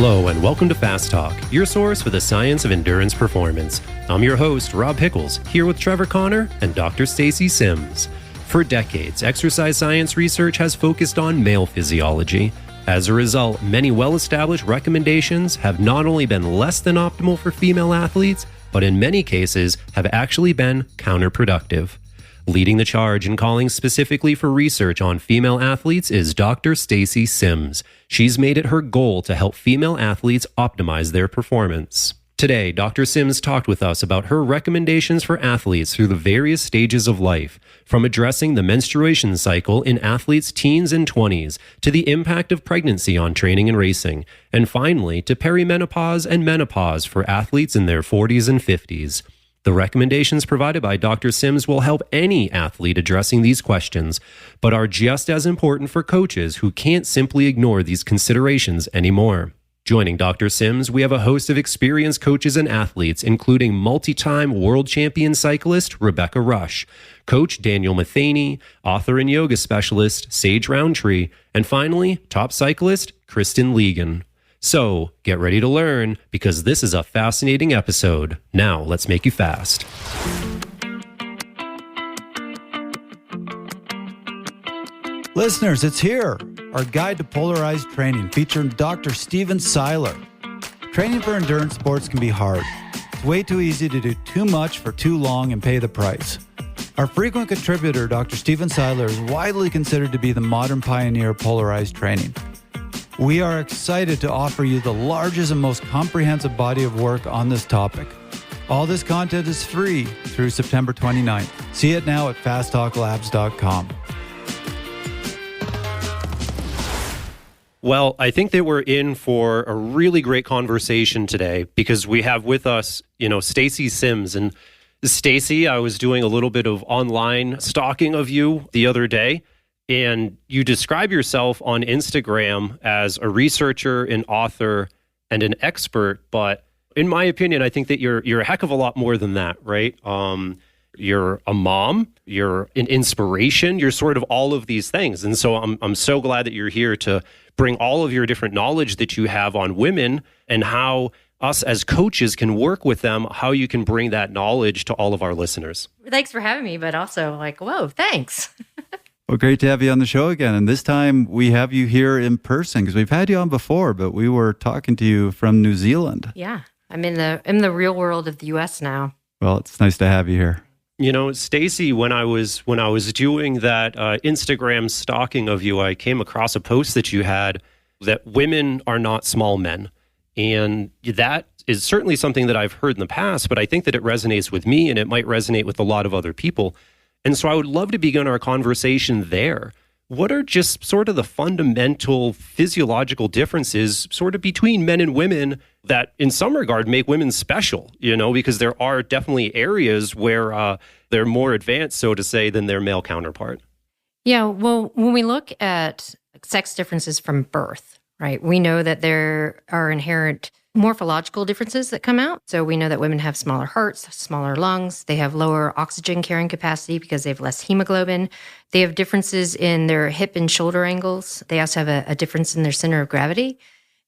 Hello and welcome to Fast Talk, your source for the science of endurance performance. I'm your host, Rob Pickles, here with Trevor Connor and Dr. Stacy Sims. For decades, exercise science research has focused on male physiology. As a result, many well-established recommendations have not only been less than optimal for female athletes, but in many cases have actually been counterproductive. Leading the charge and calling specifically for research on female athletes is Dr. Stacy Sims. She's made it her goal to help female athletes optimize their performance. Today, Dr. Sims talked with us about her recommendations for athletes through the various stages of life, from addressing the menstruation cycle in athletes' teens and 20s, to the impact of pregnancy on training and racing, and finally to perimenopause and menopause for athletes in their 40s and 50s. The recommendations provided by Dr. Sims will help any athlete addressing these questions, but are just as important for coaches who can't simply ignore these considerations anymore. Joining Dr. Sims, we have a host of experienced coaches and athletes, including multi-time world champion cyclist Rebecca Rush, Coach Daniel Matheny, author and yoga specialist Sage Roundtree, and finally, top cyclist Kristen Ligon. So, get ready to learn, because this is a fascinating episode. Now, let's make you fast. Listeners, it's here. Our guide to polarized training featuring Dr. Steven Seiler. Training for endurance sports can be hard. It's way too easy to do too much for too long and pay the price. Our frequent contributor, Dr. Steven Seiler, is widely considered to be the modern pioneer of polarized training. We are excited to offer you the largest and most comprehensive body of work on this topic. All this content is free through September 29th. See it now at fasttalklabs.com. Well, I think that we're in for a really great conversation today because we have with us, Stacy Sims. And Stacy, I was doing a little bit of online stalking of you the other day. And you describe yourself on Instagram as a researcher, an author, and an expert. But in my opinion, I think that you're a heck of a lot more than that, right? You're a mom, you're an inspiration, you're sort of all of these things. And so I'm so glad that you're here to bring all of your different knowledge that you have on women and how us as coaches can work with them, how you can bring that knowledge to all of our listeners. Thanks for having me, but also whoa, thanks. Well, great to have you on the show again. And this time we have you here in person because we've had you on before, but we were talking to you from New Zealand. Yeah, I'm in the real world of the U.S. now. Well, it's nice to have you here. Stacy, when I was doing that Instagram stalking of you, I came across a post that you had that women are not small men. And that is certainly something that I've heard in the past, but I think that it resonates with me and it might resonate with a lot of other people. And so I would love to begin our conversation there. What are just sort of the fundamental physiological differences sort of between men and women that in some regard make women special, because there are definitely areas where they're more advanced, so to say, than their male counterpart? Yeah, well, when we look at sex differences from birth, right, we know that there are inherent morphological differences that come out. So we know that women have smaller hearts, smaller lungs. They have lower oxygen carrying capacity because they have less hemoglobin. They have differences in their hip and shoulder angles. They also have a difference in their center of gravity.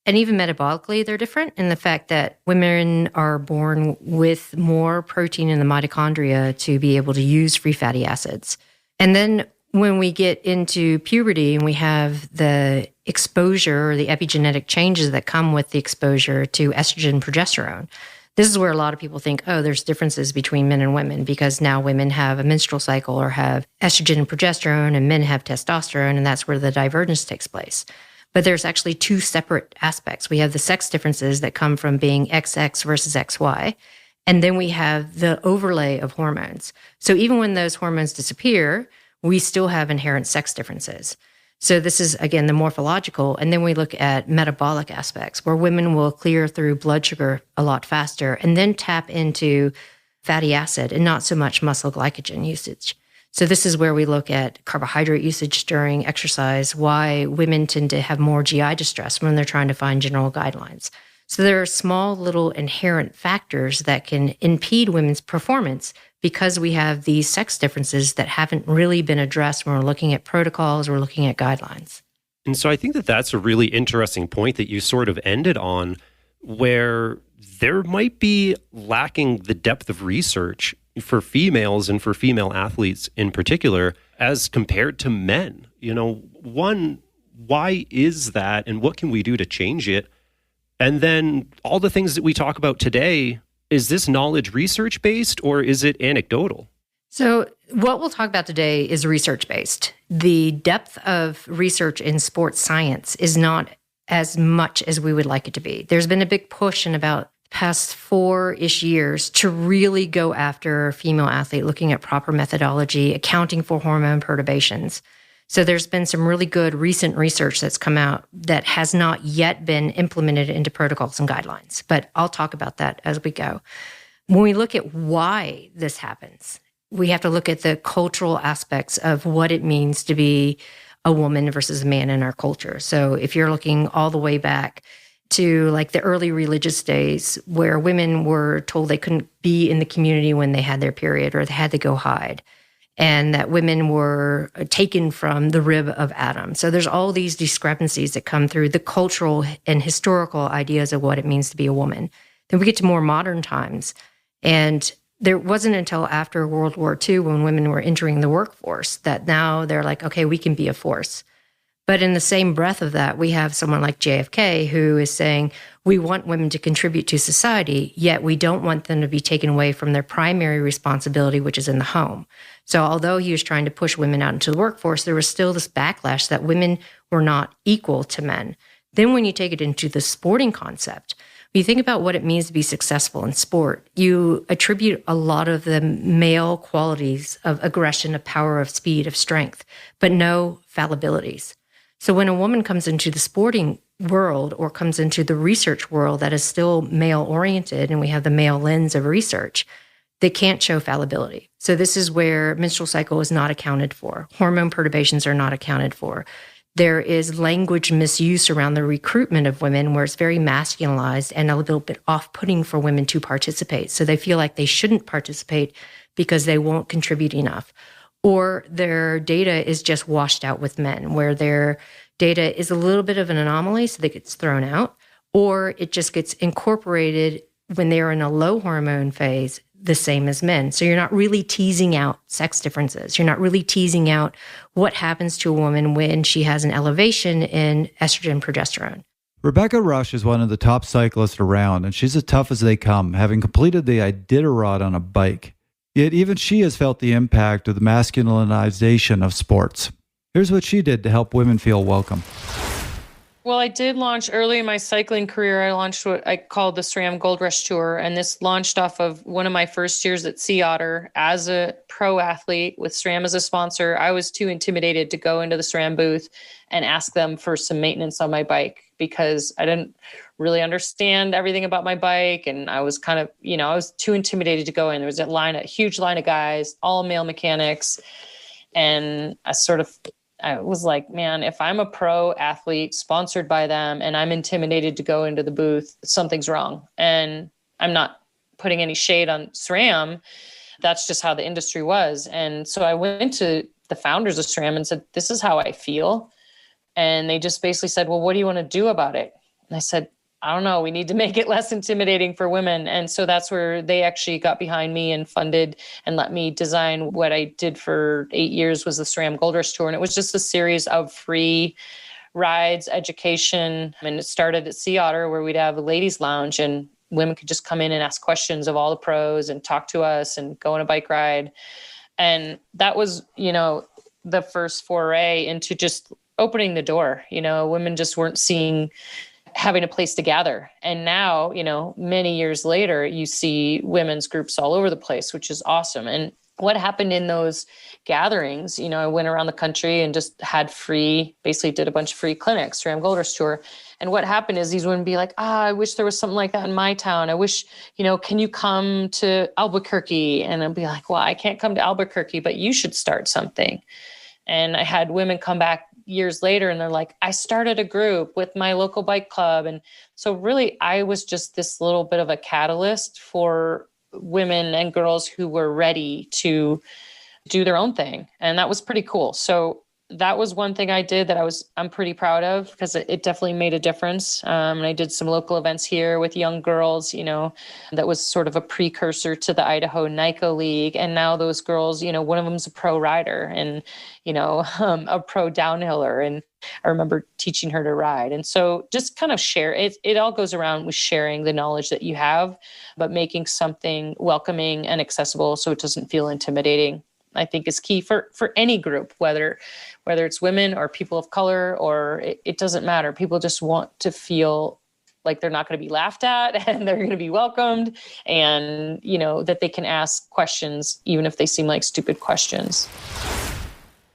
And even metabolically, they're different in the fact that women are born with more protein in the mitochondria to be able to use free fatty acids. And then when we get into puberty and we have the exposure or the epigenetic changes that come with the exposure to estrogen and progesterone, this is where a lot of people think, there's differences between men and women because now women have a menstrual cycle or have estrogen and progesterone and men have testosterone, and that's where the divergence takes place. But there's actually two separate aspects. We have the sex differences that come from being XX versus XY, and then we have the overlay of hormones. So even when those hormones disappear, we still have inherent sex differences. So this is, again, the morphological. And then we look at metabolic aspects where women will clear through blood sugar a lot faster and then tap into fatty acid and not so much muscle glycogen usage. So this is where we look at carbohydrate usage during exercise, why women tend to have more GI distress when they're trying to find general guidelines. So there are small little inherent factors that can impede women's performance because we have these sex differences that haven't really been addressed when we're looking at protocols or looking at guidelines. And so I think that that's a really interesting point that you sort of ended on, where there might be lacking the depth of research for females and for female athletes in particular as compared to men. One, why is that and what can we do to change it? And then all the things that we talk about today, is this knowledge research based or is it anecdotal? So what we'll talk about today is research-based. The depth of research in sports science is not as much as we would like it to be. There's been a big push in about the past 4-ish years to really go after a female athlete, looking at proper methodology, accounting for hormone perturbations. So there's been some really good recent research that's come out that has not yet been implemented into protocols and guidelines. But I'll talk about that as we go. When we look at why this happens, we have to look at the cultural aspects of what it means to be a woman versus a man in our culture. So if you're looking all the way back to like the early religious days where women were told they couldn't be in the community when they had their period or they had to go hide, and that women were taken from the rib of Adam. So there's all these discrepancies that come through the cultural and historical ideas of what it means to be a woman. Then we get to more modern times, and there wasn't until after World War II when women were entering the workforce that now they're like, okay, we can be a force. But in the same breath of that, we have someone like JFK who is saying, we want women to contribute to society, yet we don't want them to be taken away from their primary responsibility, which is in the home. So although he was trying to push women out into the workforce, there was still this backlash that women were not equal to men. Then when you take it into the sporting concept, when you think about what it means to be successful in sport, you attribute a lot of the male qualities of aggression, of power, of speed, of strength, but no fallibilities. So when a woman comes into the sporting world or comes into the research world that is still male-oriented, and we have the male lens of research, they can't show fallibility. So this is where menstrual cycle is not accounted for. Hormone perturbations are not accounted for. There is language misuse around the recruitment of women where it's very masculinized and a little bit off-putting for women to participate. So they feel like they shouldn't participate because they won't contribute enough. Or their data is just washed out with men, where their data is a little bit of an anomaly, so that gets thrown out, or it just gets incorporated when they're in a low hormone phase, the same as men. So you're not really teasing out sex differences. You're not really teasing out what happens to a woman when she has an elevation in estrogen, progesterone. Rebecca Rush is one of the top cyclists around, and she's as tough as they come, having completed the Iditarod on a bike. Yet even she has felt the impact of the masculinization of sports. Here's what she did to help women feel welcome. Well, I did launch early in my cycling career. I launched what I called the SRAM Gold Rush Tour. And this launched off of one of my first years at Sea Otter as a pro athlete with SRAM as a sponsor. I was too intimidated to go into the SRAM booth and ask them for some maintenance on my bike because I didn't really understand everything about my bike. And I was kind of, I was too intimidated to go in. There was a huge line of guys, all male mechanics. And I was like, man, if I'm a pro athlete sponsored by them and I'm intimidated to go into the booth, something's wrong. And I'm not putting any shade on SRAM. That's just how the industry was. And so I went to the founders of SRAM and said, this is how I feel. And they just basically said, well, what do you want to do about it? And I said, I don't know. We need to make it less intimidating for women. And so that's where they actually got behind me and funded and let me design what I did for 8 years was the SRAM Gold Rush Tour. And it was just a series of free rides, education. And it started at Sea Otter where we'd have a ladies lounge and women could just come in and ask questions of all the pros and talk to us and go on a bike ride. And that was, the first foray into just opening the door. Women just weren't having a place to gather. And now, many years later, you see women's groups all over the place, which is awesome. And what happened in those gatherings, I went around the country and just basically did a bunch of free clinics, SRAM Gold Rush Tour. And what happened is these women be like, I wish there was something like that in my town. I wish, can you come to Albuquerque? And I'd be like, well, I can't come to Albuquerque, but you should start something. And I had women come back years later and they're like, I started a group with my local bike club. And so really I was just this little bit of a catalyst for women and girls who were ready to do their own thing. And that was pretty cool. So that was one thing I did that I'm pretty proud of, because it definitely made a difference. And I did some local events here with young girls, that was sort of a precursor to the Idaho NICO League. And now those girls, one of them's a pro rider and, a pro downhiller. And I remember teaching her to ride. And so just kind of share it. It all goes around with sharing the knowledge that you have, but making something welcoming and accessible so it doesn't feel intimidating, I think is key for any group, whether it's women or people of color, or it doesn't matter. People just want to feel like they're not going to be laughed at and they're going to be welcomed, and, that they can ask questions, even if they seem like stupid questions.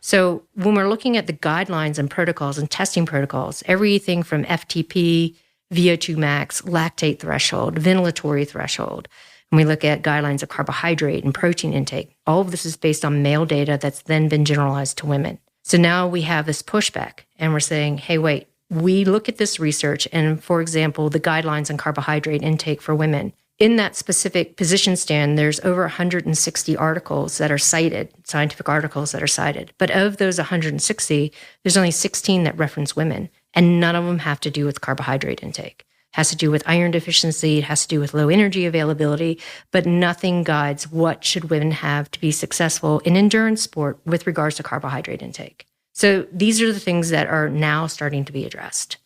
So when we're looking at the guidelines and protocols and testing protocols, everything from FTP, VO2 max, lactate threshold, ventilatory threshold, and we look at guidelines of carbohydrate and protein intake, all of this is based on male data that's then been generalized to women. So now we have this pushback and we're saying, hey, wait, we look at this research and, for example, the guidelines on carbohydrate intake for women. In that specific position stand, there's over 160 articles that are cited, scientific articles that are cited. But of those 160, there's only 16 that reference women, and none of them have to do with carbohydrate intake. It has to do with iron deficiency, it has to do with low energy availability, but nothing guides what should women have to be successful in endurance sport with regards to carbohydrate intake. So these are the things that are now starting to be addressed.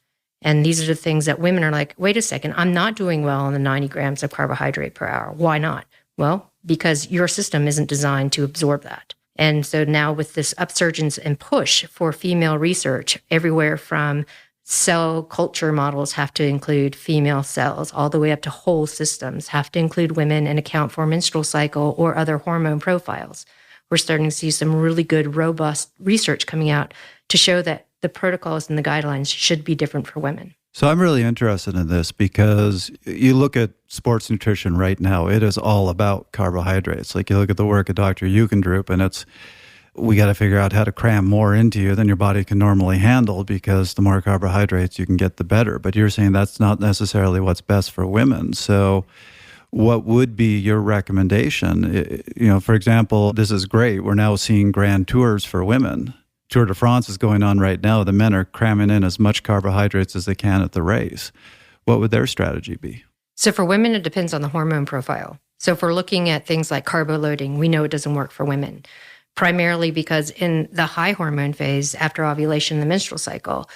And these are the things that women are like, wait a second, I'm not doing well on the 90 grams of carbohydrate per hour. Why not? Well, because your system isn't designed to absorb that. And so now with this upsurgence and push for female research, everywhere from cell culture models have to include female cells, all the way up to whole systems have to include women and account for menstrual cycle or other hormone profiles. We're starting to see some really good, robust research coming out to show that the protocols and the guidelines should be different for women. So I'm really interested in this because you look at sports nutrition right now, it is all about carbohydrates. Like you look at the work of Dr. Eukendrup, and we got to figure out how to cram more into you than your body can normally handle, because the more carbohydrates you can get, the better. But you're saying that's not necessarily what's best for women. So what would be your recommendation? For example, this is great. We're now seeing grand tours for women. Tour de France is going on right now. The men are cramming in as much carbohydrates as they can at the race. What would their strategy be? So for women, it depends on the hormone profile. So if we're looking at things like carbo loading, we know it doesn't work for women, primarily because in the high hormone phase, after ovulation, the menstrual cycle,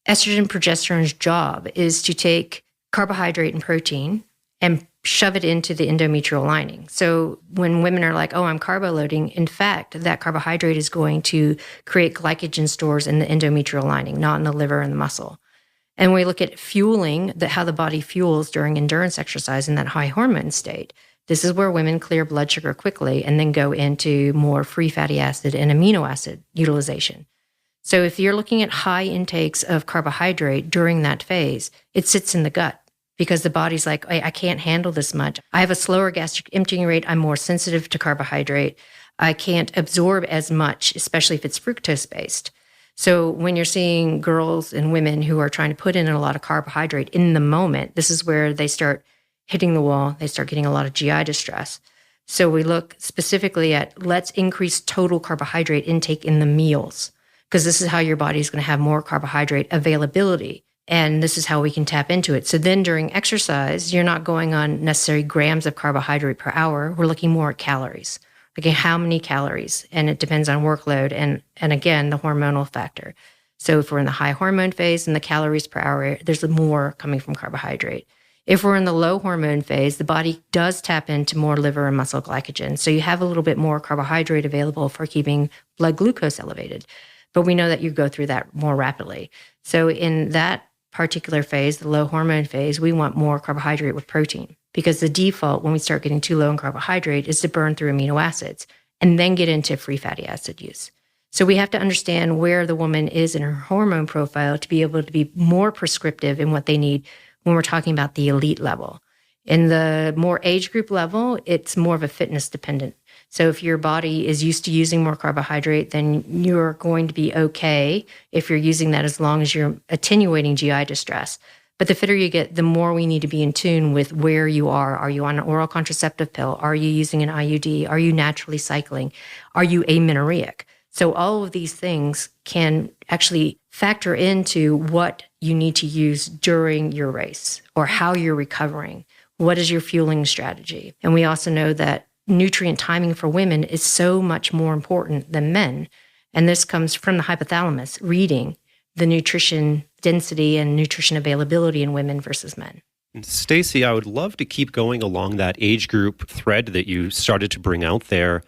estrogen progesterone's job is to take carbohydrate and protein and shove it into the endometrial lining. So when women are like, oh, I'm carbo loading, in fact, that carbohydrate is going to create glycogen stores in the endometrial lining, not in the liver and the muscle. And we look at fueling, how the body fuels during endurance exercise in that high hormone state. This is where women clear blood sugar quickly and then go into more free fatty acid and amino acid utilization. So if you're looking at high intakes of carbohydrate during that phase, it sits in the gut, because the body's like, I can't handle this much. I have a slower gastric emptying rate. I'm more sensitive to carbohydrate. I can't absorb as much, especially if it's fructose-based. So when you're seeing girls and women who are trying to put in a lot of carbohydrate in the moment, this is where they start hitting the wall. They start getting a lot of GI distress. So we look specifically at, let's increase total carbohydrate intake in the meals, because this is how your body is going to have more carbohydrate availability. And this is how we can tap into it. So then during exercise, you're not going on necessarily grams of carbohydrate per hour. We're looking more at calories. Okay, how many calories? And it depends on workload and again, the hormonal factor. So if we're in the high hormone phase and the calories per hour, there's more coming from carbohydrate. If we're in the low hormone phase, the body does tap into more liver and muscle glycogen. So you have a little bit more carbohydrate available for keeping blood glucose elevated. But we know that you go through that more rapidly. So in that particular phase, the low hormone phase, we want more carbohydrate with protein, because the default when we start getting too low in carbohydrate is to burn through amino acids and then get into free fatty acid use. So we have to understand where the woman is in her hormone profile to be able to be more prescriptive in what they need when we're talking about the elite level. In the more age group level, it's more of a fitness dependent. So if your body is used to using more carbohydrate, then you're going to be okay if you're using that, as long as you're attenuating GI distress. But the fitter you get, the more we need to be in tune with where you are. Are you on an oral contraceptive pill? Are you using an IUD? Are you naturally cycling? Are you amenorrheic? So all of these things can actually factor into what you need to use during your race or how you're recovering. What is your fueling strategy? And we also know that nutrient timing for women is so much more important than men. And this comes from the hypothalamus reading the nutrition density and nutrition availability in women versus men. Stacy, I would love to keep going along that age group thread that you started to bring out there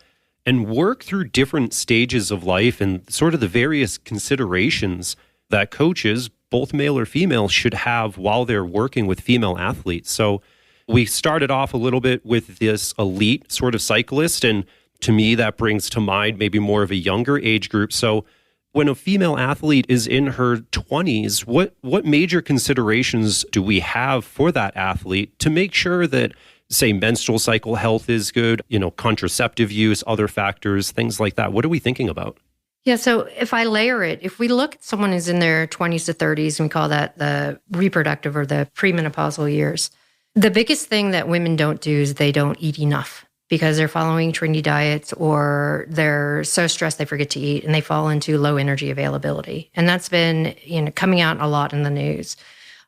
and work through different stages of life and sort of the various considerations that coaches, both male or female, should have while they're working with female athletes. So we started off a little bit with this elite sort of cyclist, and to me, that brings to mind maybe more of a younger age group. So when a female athlete is in her 20s, what major considerations do we have for that athlete to make sure that, say, menstrual cycle health is good, contraceptive use, other factors, things like that? What are we thinking about? Yeah, so if I layer it, if we look at someone who's in their 20s to 30s, and we call that the reproductive or the premenopausal years, the biggest thing that women don't do is they don't eat enough because they're following trendy diets or they're so stressed they forget to eat and they fall into low energy availability. And that's been coming out a lot in the news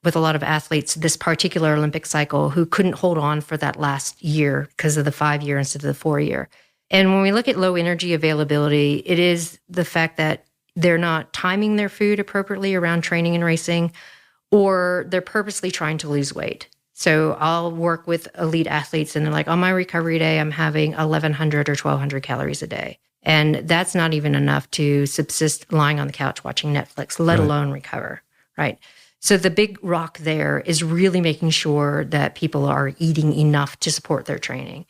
with a lot of athletes this particular Olympic cycle who couldn't hold on for that last year because of the 5-year instead of the 4-year. And when we look at low energy availability, it is the fact that they're not timing their food appropriately around training and racing, or they're purposely trying to lose weight. So I'll work with elite athletes and they're like, on my recovery day, I'm having 1,100 or 1,200 calories a day. And that's not even enough to subsist lying on the couch watching Netflix, let alone recover, right? So the big rock there is really making sure that people are eating enough to support their training.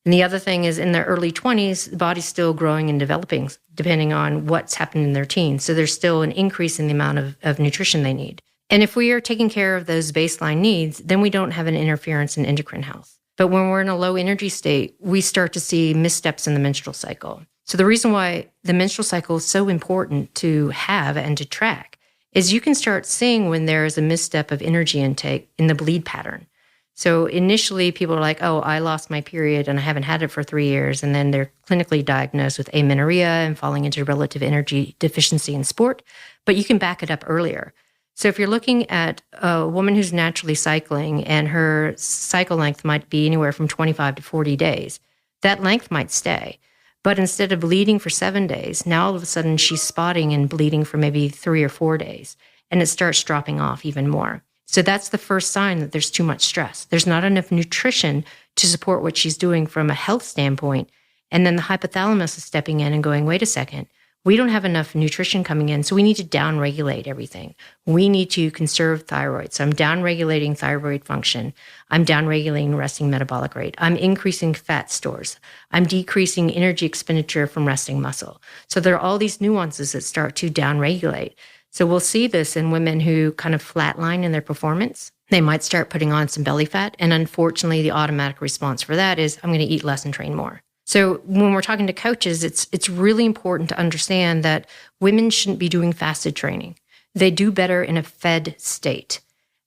And the other thing is in their early 20s, the body's still growing and developing depending on what's happened in their teens. So there's still an increase in the amount of nutrition they need. And if we are taking care of those baseline needs, then we don't have an interference in endocrine health. But when we're in a low energy state, we start to see missteps in the menstrual cycle. So the reason why the menstrual cycle is so important to have and to track is you can start seeing when there is a misstep of energy intake in the bleed pattern. So initially people are like, oh, I lost my period and I haven't had it for 3 years. And then they're clinically diagnosed with amenorrhea and falling into relative energy deficiency in sport. But you can back it up earlier. So if you're looking at a woman who's naturally cycling and her cycle length might be anywhere from 25 to 40 days, that length might stay. But instead of bleeding for 7 days, now all of a sudden she's spotting and bleeding for maybe 3 or 4 days, and it starts dropping off even more. So that's the first sign that there's too much stress. There's not enough nutrition to support what she's doing from a health standpoint. And then the hypothalamus is stepping in and going, wait a second, we don't have enough nutrition coming in, so we need to downregulate everything. We need to conserve thyroid. So I'm downregulating thyroid function. I'm downregulating resting metabolic rate. I'm increasing fat stores. I'm decreasing energy expenditure from resting muscle. So there are all these nuances that start to downregulate. So we'll see this in women who kind of flatline in their performance. They might start putting on some belly fat. And unfortunately, the automatic response for that is, I'm going to eat less and train more. So when we're talking to coaches, it's really important to understand that women shouldn't be doing fasted training. They do better in a fed state.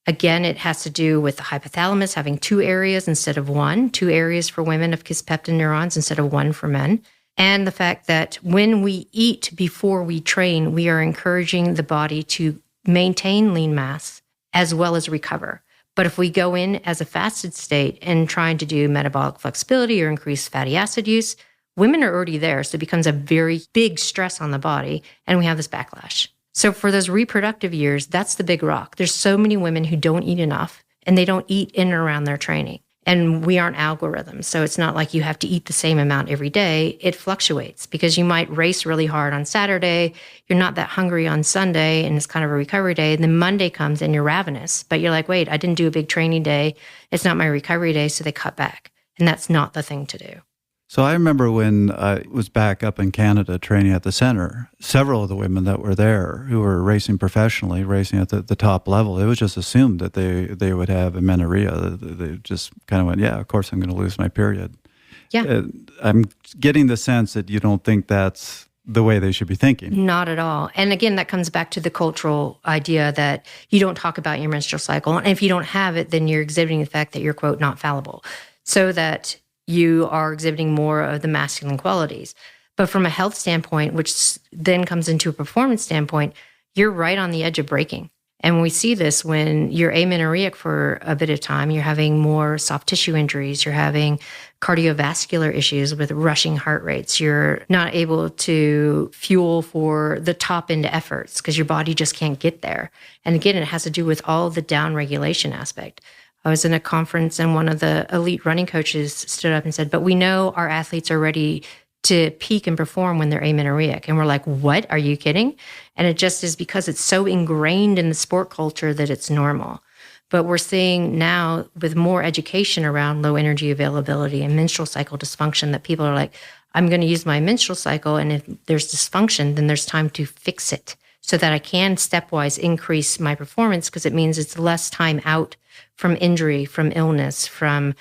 Again, it has to do with the hypothalamus having 2 areas instead of 1, 2 areas for women of kisspeptin neurons instead of 1 for men. And the fact that when we eat before we train, we are encouraging the body to maintain lean mass as well as recover. But if we go in as a fasted state and trying to do metabolic flexibility or increase fatty acid use, women are already there. So it becomes a very big stress on the body, and we have this backlash. So for those reproductive years, that's the big rock. There's so many women who don't eat enough, and they don't eat in and around their training. And we aren't algorithms. So it's not like you have to eat the same amount every day. It fluctuates because you might race really hard on Saturday. You're not that hungry on Sunday and it's kind of a recovery day. And then Monday comes and you're ravenous, but you're like, wait, I didn't do a big training day. It's not my recovery day. So they cut back. And that's not the thing to do. So I remember when I was back up in Canada training at the center, several of the women that were there who were racing professionally, racing at the top level, it was just assumed that they would have amenorrhea. They just kind of went, yeah, of course I'm going to lose my period. Yeah. I'm getting the sense that you don't think that's the way they should be thinking. Not at all. And again, that comes back to the cultural idea that you don't talk about your menstrual cycle. And if you don't have it, then you're exhibiting the fact that you're, quote, not fallible. So that you are exhibiting more of the masculine qualities. But from a health standpoint, which then comes into a performance standpoint, you're right on the edge of breaking. And we see this when you're amenorrheic for a bit of time, you're having more soft tissue injuries, you're having cardiovascular issues with rushing heart rates, you're not able to fuel for the top end efforts because your body just can't get there. And again, it has to do with all the down regulation aspect. I was in a conference and one of the elite running coaches stood up and said, but we know our athletes are ready to peak and perform when they're amenorrheic. And we're like, what? Are you kidding? And it just is because it's so ingrained in the sport culture that it's normal. But we're seeing now with more education around low energy availability and menstrual cycle dysfunction that people are like, I'm going to use my menstrual cycle. And if there's dysfunction, then there's time to fix it so that I can stepwise increase my performance because it means it's less time out from injury, from illness, from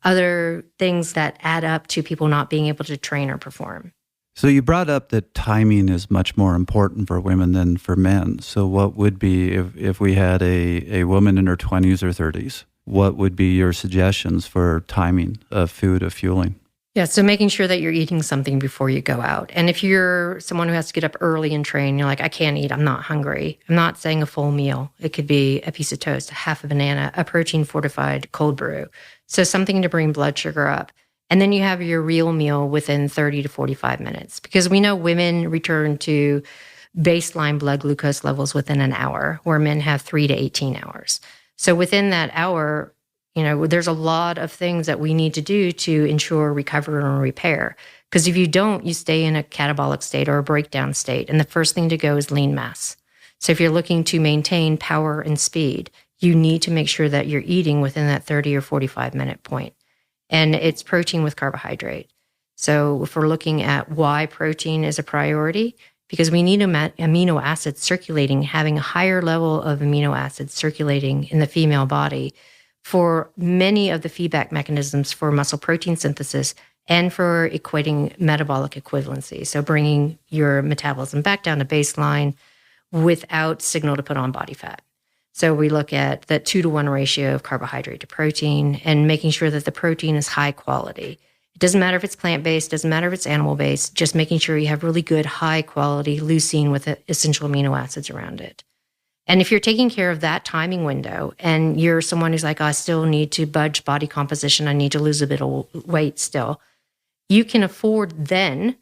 other things that add up to people not being able to train or perform. So you brought up that timing is much more important for women than for men. So what would be, if we had a woman in her 20s or 30s, what would be your suggestions for timing of food, of fueling? Yeah, so making sure that you're eating something before you go out. And if you're someone who has to get up early and train, you're like, I can't eat, I'm not hungry. I'm not saying a full meal. It could be a piece of toast, a half a banana, a protein fortified cold brew. So something to bring blood sugar up. And then you have your real meal within 30 to 45 minutes. Because we know women return to baseline blood glucose levels within an hour, where men have 3 to 18 hours. So within that hour, there's a lot of things that we need to do to ensure recovery and repair. Because if you don't, you stay in a catabolic state or a breakdown state. And the first thing to go is lean mass. So if you're looking to maintain power and speed, you need to make sure that you're eating within that 30 or 45 minute point. And it's protein with carbohydrate. So if we're looking at why protein is a priority, because we need amino acids circulating, having a higher level of amino acids circulating in the female body for many of the feedback mechanisms for muscle protein synthesis and for equating metabolic equivalency. So bringing your metabolism back down to baseline without signal to put on body fat. So we look at that 2-to-1 ratio of carbohydrate to protein and making sure that the protein is high quality. It doesn't matter if it's plant-based, doesn't matter if it's animal-based, just making sure you have really good high quality leucine with essential amino acids around it. And if you're taking care of that timing window and you're someone who's like, I still need to budge body composition, I need to lose a bit of weight still, you can afford then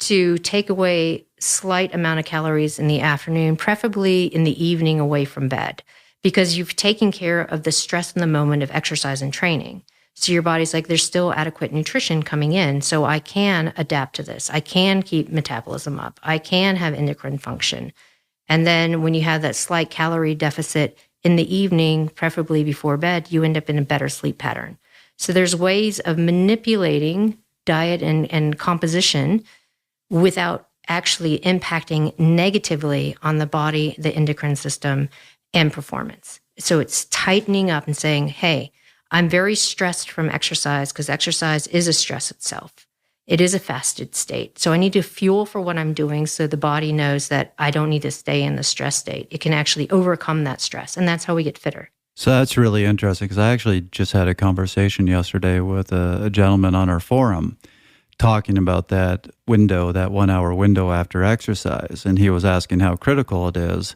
to take away slight amount of calories in the afternoon, preferably in the evening away from bed, because you've taken care of the stress in the moment of exercise and training. So your body's like, there's still adequate nutrition coming in, so I can adapt to this. I can keep metabolism up. I can have endocrine function. And then when you have that slight calorie deficit in the evening, preferably before bed, you end up in a better sleep pattern. So there's ways of manipulating diet and composition without actually impacting negatively on the body, the endocrine system, and performance. So it's tightening up and saying, hey, I'm very stressed from exercise because exercise is a stress itself. It is a fasted state. So I need to fuel for what I'm doing so the body knows that I don't need to stay in the stress state. It can actually overcome that stress. And that's how we get fitter. So that's really interesting because I actually just had a conversation yesterday with a gentleman on our forum talking about that window, that 1 hour window after exercise. And he was asking how critical it is.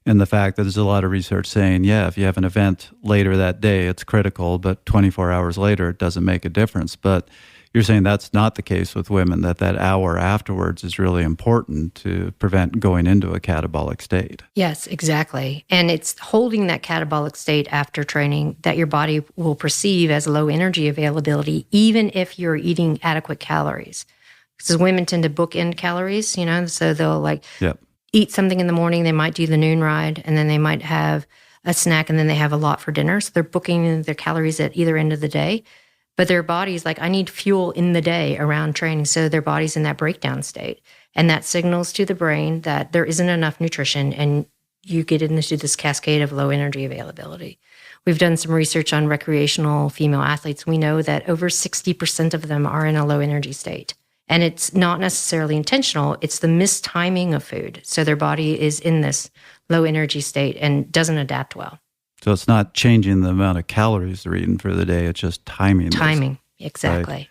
And the fact that there's a lot of research saying, yeah, if you have an event later that day, it's critical, but 24 hours later, it doesn't make a difference. But you're saying that's not the case with women, that hour afterwards is really important to prevent going into a catabolic state. Yes, exactly. And it's holding that catabolic state after training that your body will perceive as low energy availability, even if you're eating adequate calories. Because women tend to bookend calories, so they'll eat something in the morning, they might do the noon ride, and then they might have a snack, and then they have a lot for dinner. So they're booking their calories at either end of the day. But their body's like, I need fuel in the day around training. So their body's in that breakdown state. And that signals to the brain that there isn't enough nutrition and you get into this cascade of low energy availability. We've done some research on recreational female athletes. We know that over 60% of them are in a low energy state. And it's not necessarily intentional. It's the mistiming of food. So their body is in this low energy state and doesn't adapt well. So it's not changing the amount of calories they're eating for the day. It's just timing. Timing, exactly. Right?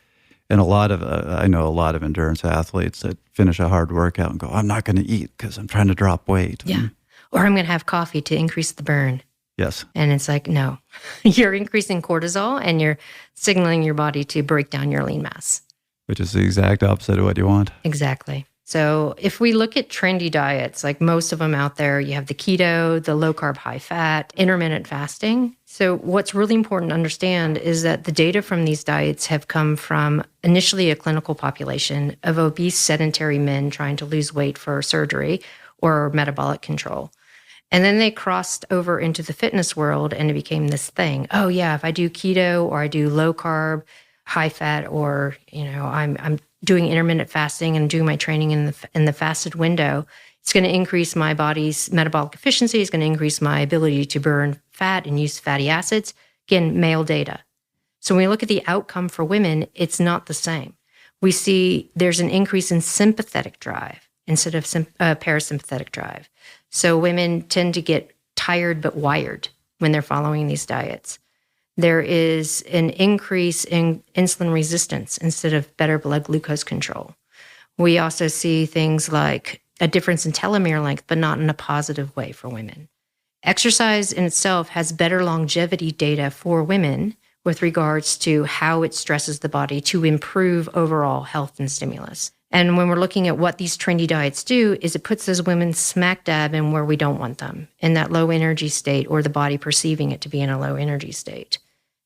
And I know a lot of endurance athletes that finish a hard workout and go, I'm not going to eat because I'm trying to drop weight. Yeah. Or I'm going to have coffee to increase the burn. Yes. And it's like, no, you're increasing cortisol and you're signaling your body to break down your lean mass. Which is the exact opposite of what you want. Exactly. So if we look at trendy diets, like most of them out there, you have the keto, the low carb, high fat, intermittent fasting. So what's really important to understand is that the data from these diets have come from initially a clinical population of obese sedentary men trying to lose weight for surgery or metabolic control. And then they crossed over into the fitness world and it became this thing. Oh yeah, if I do keto or I do low carb, high fat, or, I'm doing intermittent fasting and doing my training in the fasted window, it's going to increase my body's metabolic efficiency. It's going to increase my ability to burn fat and use fatty acids. Again, male data. So when we look at the outcome for women, it's not the same. We see there's an increase in sympathetic drive instead of parasympathetic drive. So women tend to get tired but wired when they're following these diets. There is an increase in insulin resistance instead of better blood glucose control. We also see things like a difference in telomere length, but not in a positive way for women. Exercise in itself has better longevity data for women with regards to how it stresses the body to improve overall health and stimulus. And when we're looking at what these trendy diets do, is it puts those women smack dab in where we don't want them, in that low energy state or the body perceiving it to be in a low energy state.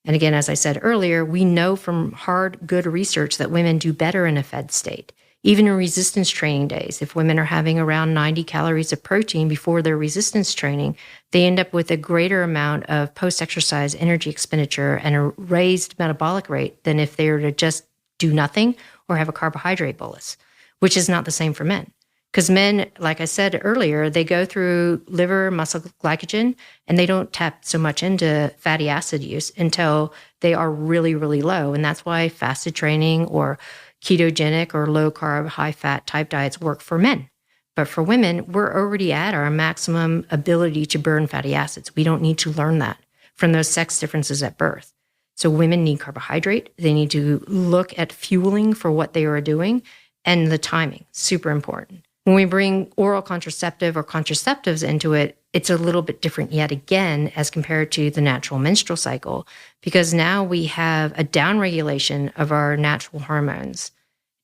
And again, as I said earlier, we know from hard, good research that women do better in a fed state. Even in resistance training days, if women are having around 90 calories of protein before their resistance training, they end up with a greater amount of post-exercise energy expenditure and a raised metabolic rate than if they were to just do nothing or have a carbohydrate bolus, which is not the same for men. Because men, like I said earlier, they go through liver muscle glycogen and they don't tap so much into fatty acid use until they are really, really low. And that's why fasted training or ketogenic or low carb, high fat type diets work for men. But for women, we're already at our maximum ability to burn fatty acids. We don't need to learn that from those sex differences at birth. So women need carbohydrate. They need to look at fueling for what they are doing and the timing, super important. When we bring oral contraceptive or contraceptives into it, it's a little bit different yet again as compared to the natural menstrual cycle, because now we have a downregulation of our natural hormones.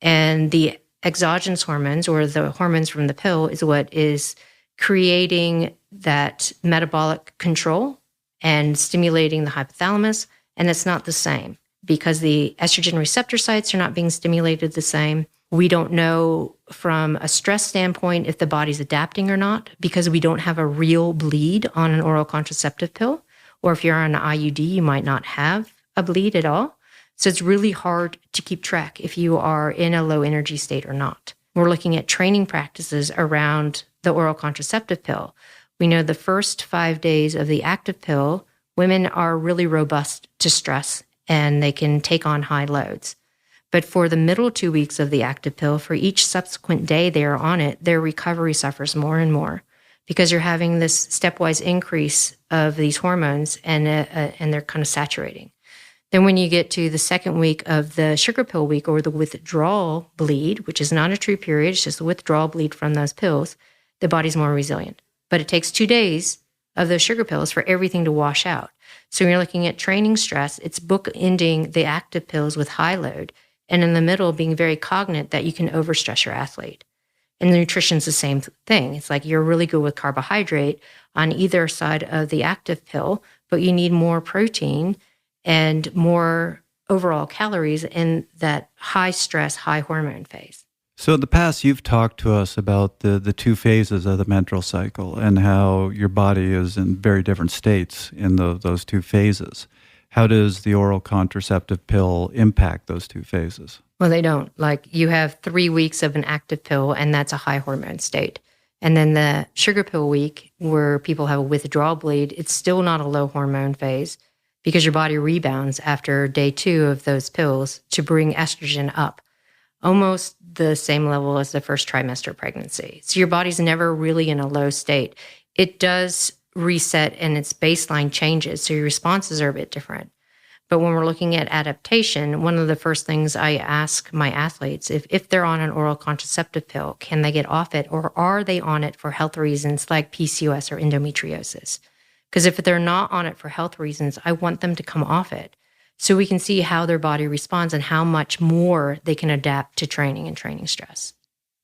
And the exogenous hormones, or the hormones from the pill, is what is creating that metabolic control and stimulating the hypothalamus. And it's not the same because the estrogen receptor sites are not being stimulated the same. We don't know from a stress standpoint if the body's adapting or not because we don't have a real bleed on an oral contraceptive pill. Or if you're on an IUD, you might not have a bleed at all. So it's really hard to keep track if you are in a low energy state or not. We're looking at training practices around the oral contraceptive pill. We know the first 5 days of the active pill, women are really robust to stress and they can take on high loads. But for the middle 2 weeks of the active pill, for each subsequent day they are on it, their recovery suffers more and more because you're having this stepwise increase of these hormones and they're kind of saturating. Then when you get to the second week of the sugar pill week or the withdrawal bleed, which is not a true period, it's just a withdrawal bleed from those pills, the body's more resilient. But it takes 2 days of those sugar pills for everything to wash out. So when you're looking at training stress, it's bookending the active pills with high load, and in the middle being very cognate that you can overstress your athlete. And nutrition's the same thing. It's like you're really good with carbohydrate on either side of the active pill, but you need more protein and more overall calories in that high stress, high hormone phase. So in the past, you've talked to us about the two phases of the menstrual cycle and how your body is in very different states in those two phases. How does the oral contraceptive pill impact those two phases? Well, they don't. Like you have 3 weeks of an active pill, and that's a high hormone state. And then the sugar pill week, where people have a withdrawal bleed, it's still not a low hormone phase because your body rebounds after day 2 of those pills to bring estrogen up, almost the same level as the first trimester of pregnancy. So your body's never really in a low state. It does reset and its baseline changes, so your responses are a bit different. But when we're looking at adaptation, one of the first things I ask my athletes, if they're on an oral contraceptive pill, can they get off it, or are they on it for health reasons like PCOS or endometriosis? Because if they're not on it for health reasons, I want them to come off it so we can see how their body responds and how much more they can adapt to training and training stress.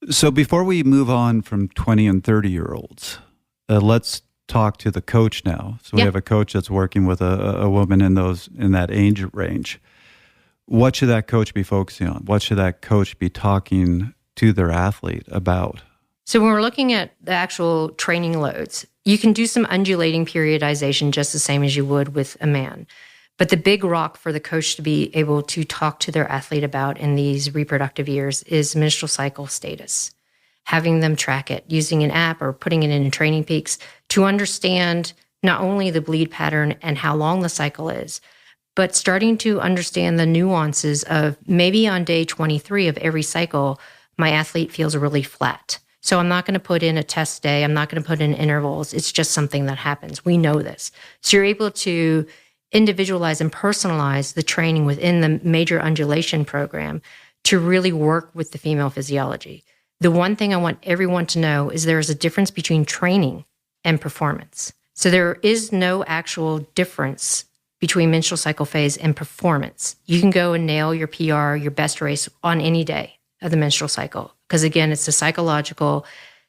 So before we move on from 20 and 30-year-olds, let's talk to the coach now. So we have a coach that's working with a woman in that age range. What should that coach be focusing on? What should that coach be talking to their athlete about? So when we're looking at the actual training loads, you can do some undulating periodization just the same as you would with a man. But the big rock for the coach to be able to talk to their athlete about in these reproductive years is menstrual cycle status. Having them track it using an app or putting it in Training Peaks to understand not only the bleed pattern and how long the cycle is, but starting to understand the nuances of maybe on day 23 of every cycle, my athlete feels really flat. So I'm not going to put in a test day. I'm not going to put in intervals. It's just something that happens. We know this. So you're able to individualize and personalize the training within the major undulation program to really work with the female physiology. The one thing I want everyone to know is there is a difference between training and performance. So there is no actual difference between menstrual cycle phase and performance. You can go and nail your PR, your best race on any day of the menstrual cycle. Because again, it's the psychological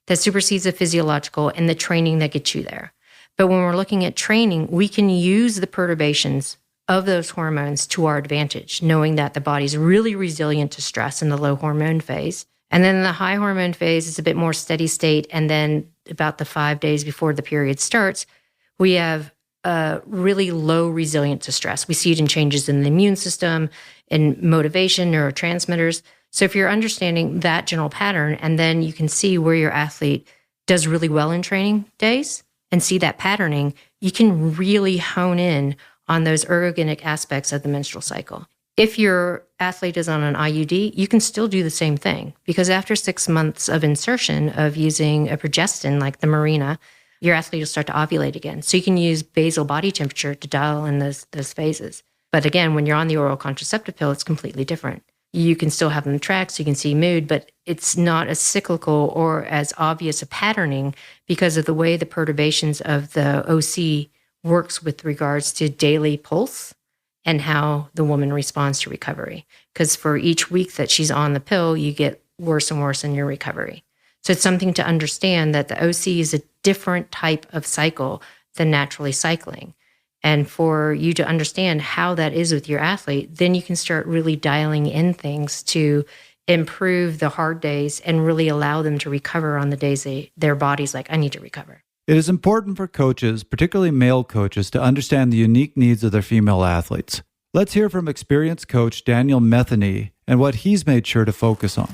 that supersedes the physiological and the training that gets you there. But when we're looking at training, we can use the perturbations of those hormones to our advantage, knowing that the body's really resilient to stress in the low hormone phase. And then in the high hormone phase, it's a bit more steady state. And then about the 5 days before the period starts, we have a really low resilience to stress. We see it in changes in the immune system, in motivation, neurotransmitters. So if you're understanding that general pattern, and then you can see where your athlete does really well in training days and see that patterning, you can really hone in on those ergogenic aspects of the menstrual cycle. If your athlete is on an IUD, you can still do the same thing, because after 6 months of insertion of using a progestin like the Mirena, your athlete will start to ovulate again. So you can use basal body temperature to dial in those phases. But again, when you're on the oral contraceptive pill, it's completely different. You can still have them tracked, so you can see mood, but it's not as cyclical or as obvious a patterning because of the way the perturbations of the OC works with regards to daily pulse and how the woman responds to recovery. Because for each week that she's on the pill, you get worse and worse in your recovery. So it's something to understand that the OC is a different type of cycle than naturally cycling. And for you to understand how that is with your athlete, then you can start really dialing in things to improve the hard days and really allow them to recover on the days their body's like, I need to recover. It is important for coaches, particularly male coaches, to understand the unique needs of their female athletes. Let's hear from experienced coach Daniel Metheny and what he's made sure to focus on.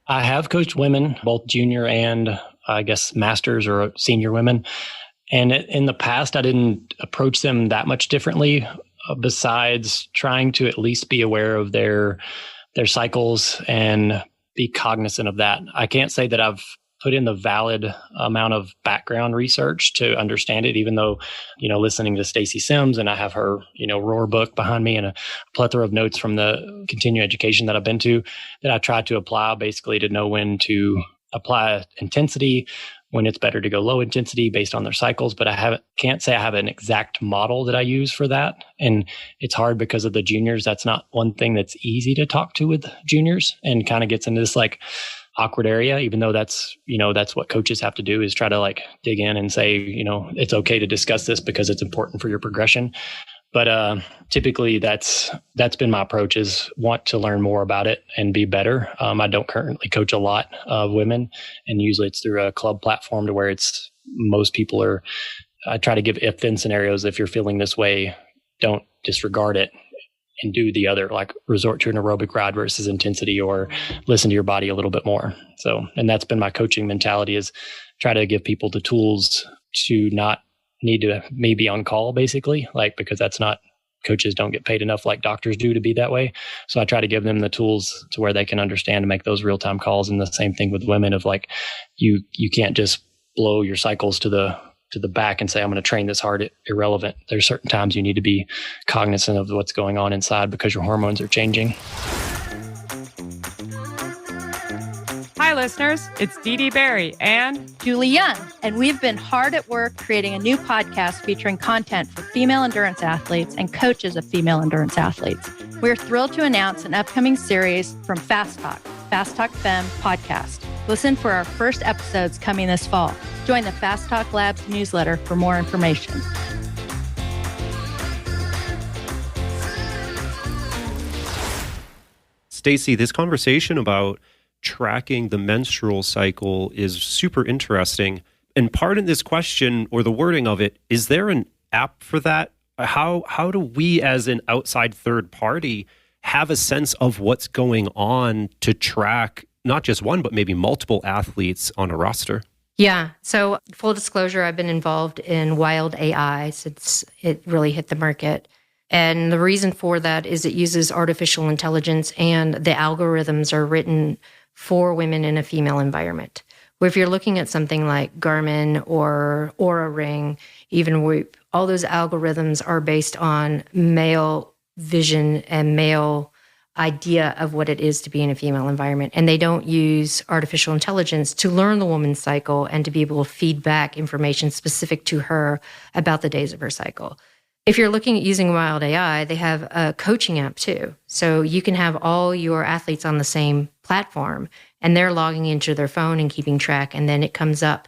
I have coached women, both junior and I guess masters or senior women. And in the past, I didn't approach them that much differently, besides trying to at least be aware of their cycles and be cognizant of that. I can't say that I've put in the valid amount of background research to understand it, even though, listening to Stacy Sims, and I have her, Roar book behind me and a plethora of notes from the continuing education that I've been to, that I tried to apply basically to know when to apply intensity, when it's better to go low intensity based on their cycles. But can't say I have an exact model that I use for that. And it's hard because of the juniors. That's not one thing that's easy to talk to with juniors, and kind of gets into this like awkward area, even though that's what coaches have to do, is try to like dig in and say, it's okay to discuss this because it's important for your progression. But typically that's been my approach, is want to learn more about it and be better. I don't currently coach a lot of women, and usually it's through a club platform to where I try to give if-then scenarios. If you're feeling this way, don't disregard it and do the other, like resort to an aerobic ride versus intensity, or listen to your body a little bit more. So, and that's been my coaching mentality, is try to give people the tools to not need to maybe on call, basically, like, because coaches don't get paid enough like doctors do to be that way. So I try to give them the tools to where they can understand and make those real-time calls. And the same thing with women, of like, you can't just blow your cycles to to the back and say, I'm going to train this hard, irrelevant. There's certain times you need to be cognizant of what's going on inside because your hormones are changing. Hi, listeners. It's Dee Dee Berry and Julie Young, and we've been hard at work creating a new podcast featuring content for female endurance athletes and coaches of female endurance athletes. We're thrilled to announce an upcoming series from Fast Talk Femme podcast. Listen for our first episodes coming this fall. Join the Fast Talk Labs newsletter for more information. Stacy, this conversation about tracking the menstrual cycle is super interesting. And part of this question, or the wording of it, is there an app for that? How do we as an outside third party have a sense of what's going on to track not just one, but maybe multiple athletes on a roster? Yeah. So full disclosure, I've been involved in Wild AI since it really hit the market. And the reason for that is it uses artificial intelligence, and the algorithms are written for women in a female environment. Where if you're looking at something like Garmin or Oura Ring, even Whoop, all those algorithms are based on male vision and male idea of what it is to be in a female environment. And they don't use artificial intelligence to learn the woman's cycle and to be able to feed back information specific to her about the days of her cycle. If you're looking at using Wild AI, they have a coaching app too. So you can have all your athletes on the same platform, and they're logging into their phone and keeping track. And then it comes up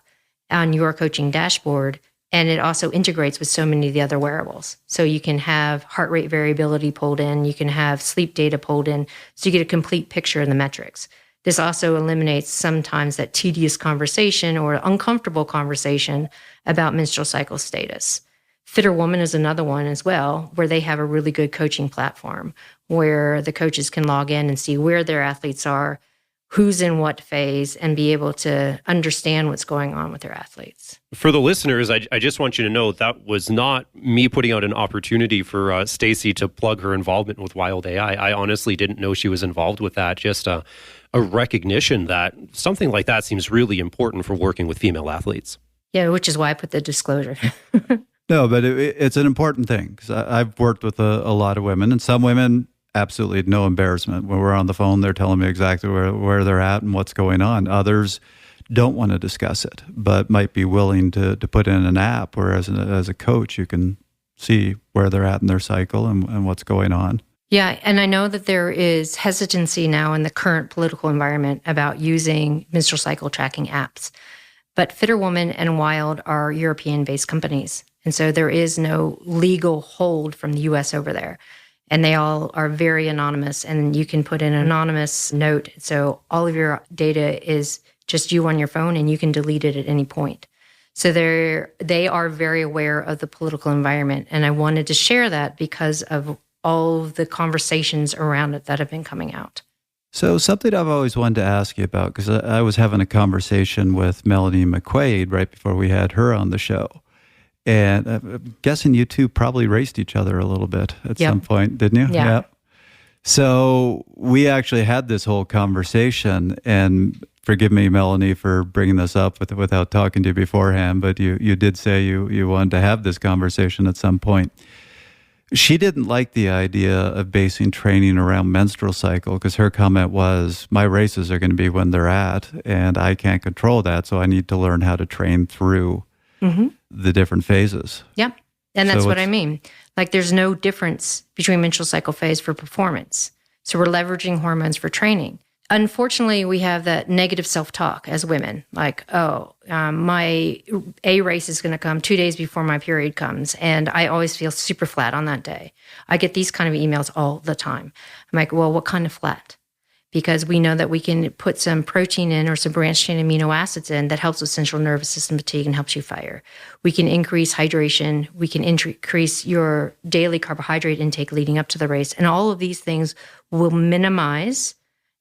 on your coaching dashboard. And it also integrates with so many of the other wearables. So you can have heart rate variability pulled in, you can have sleep data pulled in, so you get a complete picture of the metrics. This also eliminates sometimes that tedious conversation or uncomfortable conversation about menstrual cycle status. Fitter Woman is another one as well, where they have a really good coaching platform where the coaches can log in and see where their athletes are, who's in what phase, and be able to understand what's going on with their athletes. For the listeners, I just want you to know that was not me putting out an opportunity for Stacy to plug her involvement with Wild AI. I honestly didn't know she was involved with that. Just a recognition that something like that seems really important for working with female athletes. Yeah, which is why I put the disclosure. No, but it's an important thing because I've worked with a lot of women, and some women, absolutely no embarrassment. When we're on the phone, they're telling me exactly where they're at and what's going on. Others don't want to discuss it, but might be willing to put in an app where as a coach, you can see where they're at in their cycle and what's going on. Yeah, and I know that there is hesitancy now in the current political environment about using menstrual cycle tracking apps. But Fitter Woman and Wild are European-based companies. And so there is no legal hold from the U.S. over there. And they all are very anonymous, and you can put in an anonymous note. So all of your data is just you on your phone, and you can delete it at any point. So they are very aware of the political environment. And I wanted to share that because of all of the conversations around it that have been coming out. So something I've always wanted to ask you about, because I was having a conversation with Melanie McQuaid right before we had her on the show. And I'm guessing you two probably raced each other a little bit at some point, didn't you? Yeah. So we actually had this whole conversation, and forgive me, Melanie, for bringing this up without talking to you beforehand, but you did say you wanted to have this conversation at some point. She didn't like the idea of basing training around menstrual cycle because her comment was, my races are going to be when they're at, and I can't control that, so I need to learn how to train through the different phases. Yep. And that's what I mean. Like there's no difference between menstrual cycle phase for performance. So we're leveraging hormones for training. Unfortunately, we have that negative self-talk as women. Like, my A race is going to come 2 days before my period comes. And I always feel super flat on that day. I get these kind of emails all the time. I'm like, well, what kind of flat? Because we know that we can put some protein in or some branched-chain amino acids in that helps with central nervous system fatigue and helps you fire. We can increase hydration. We can increase your daily carbohydrate intake leading up to the race. And all of these things will minimize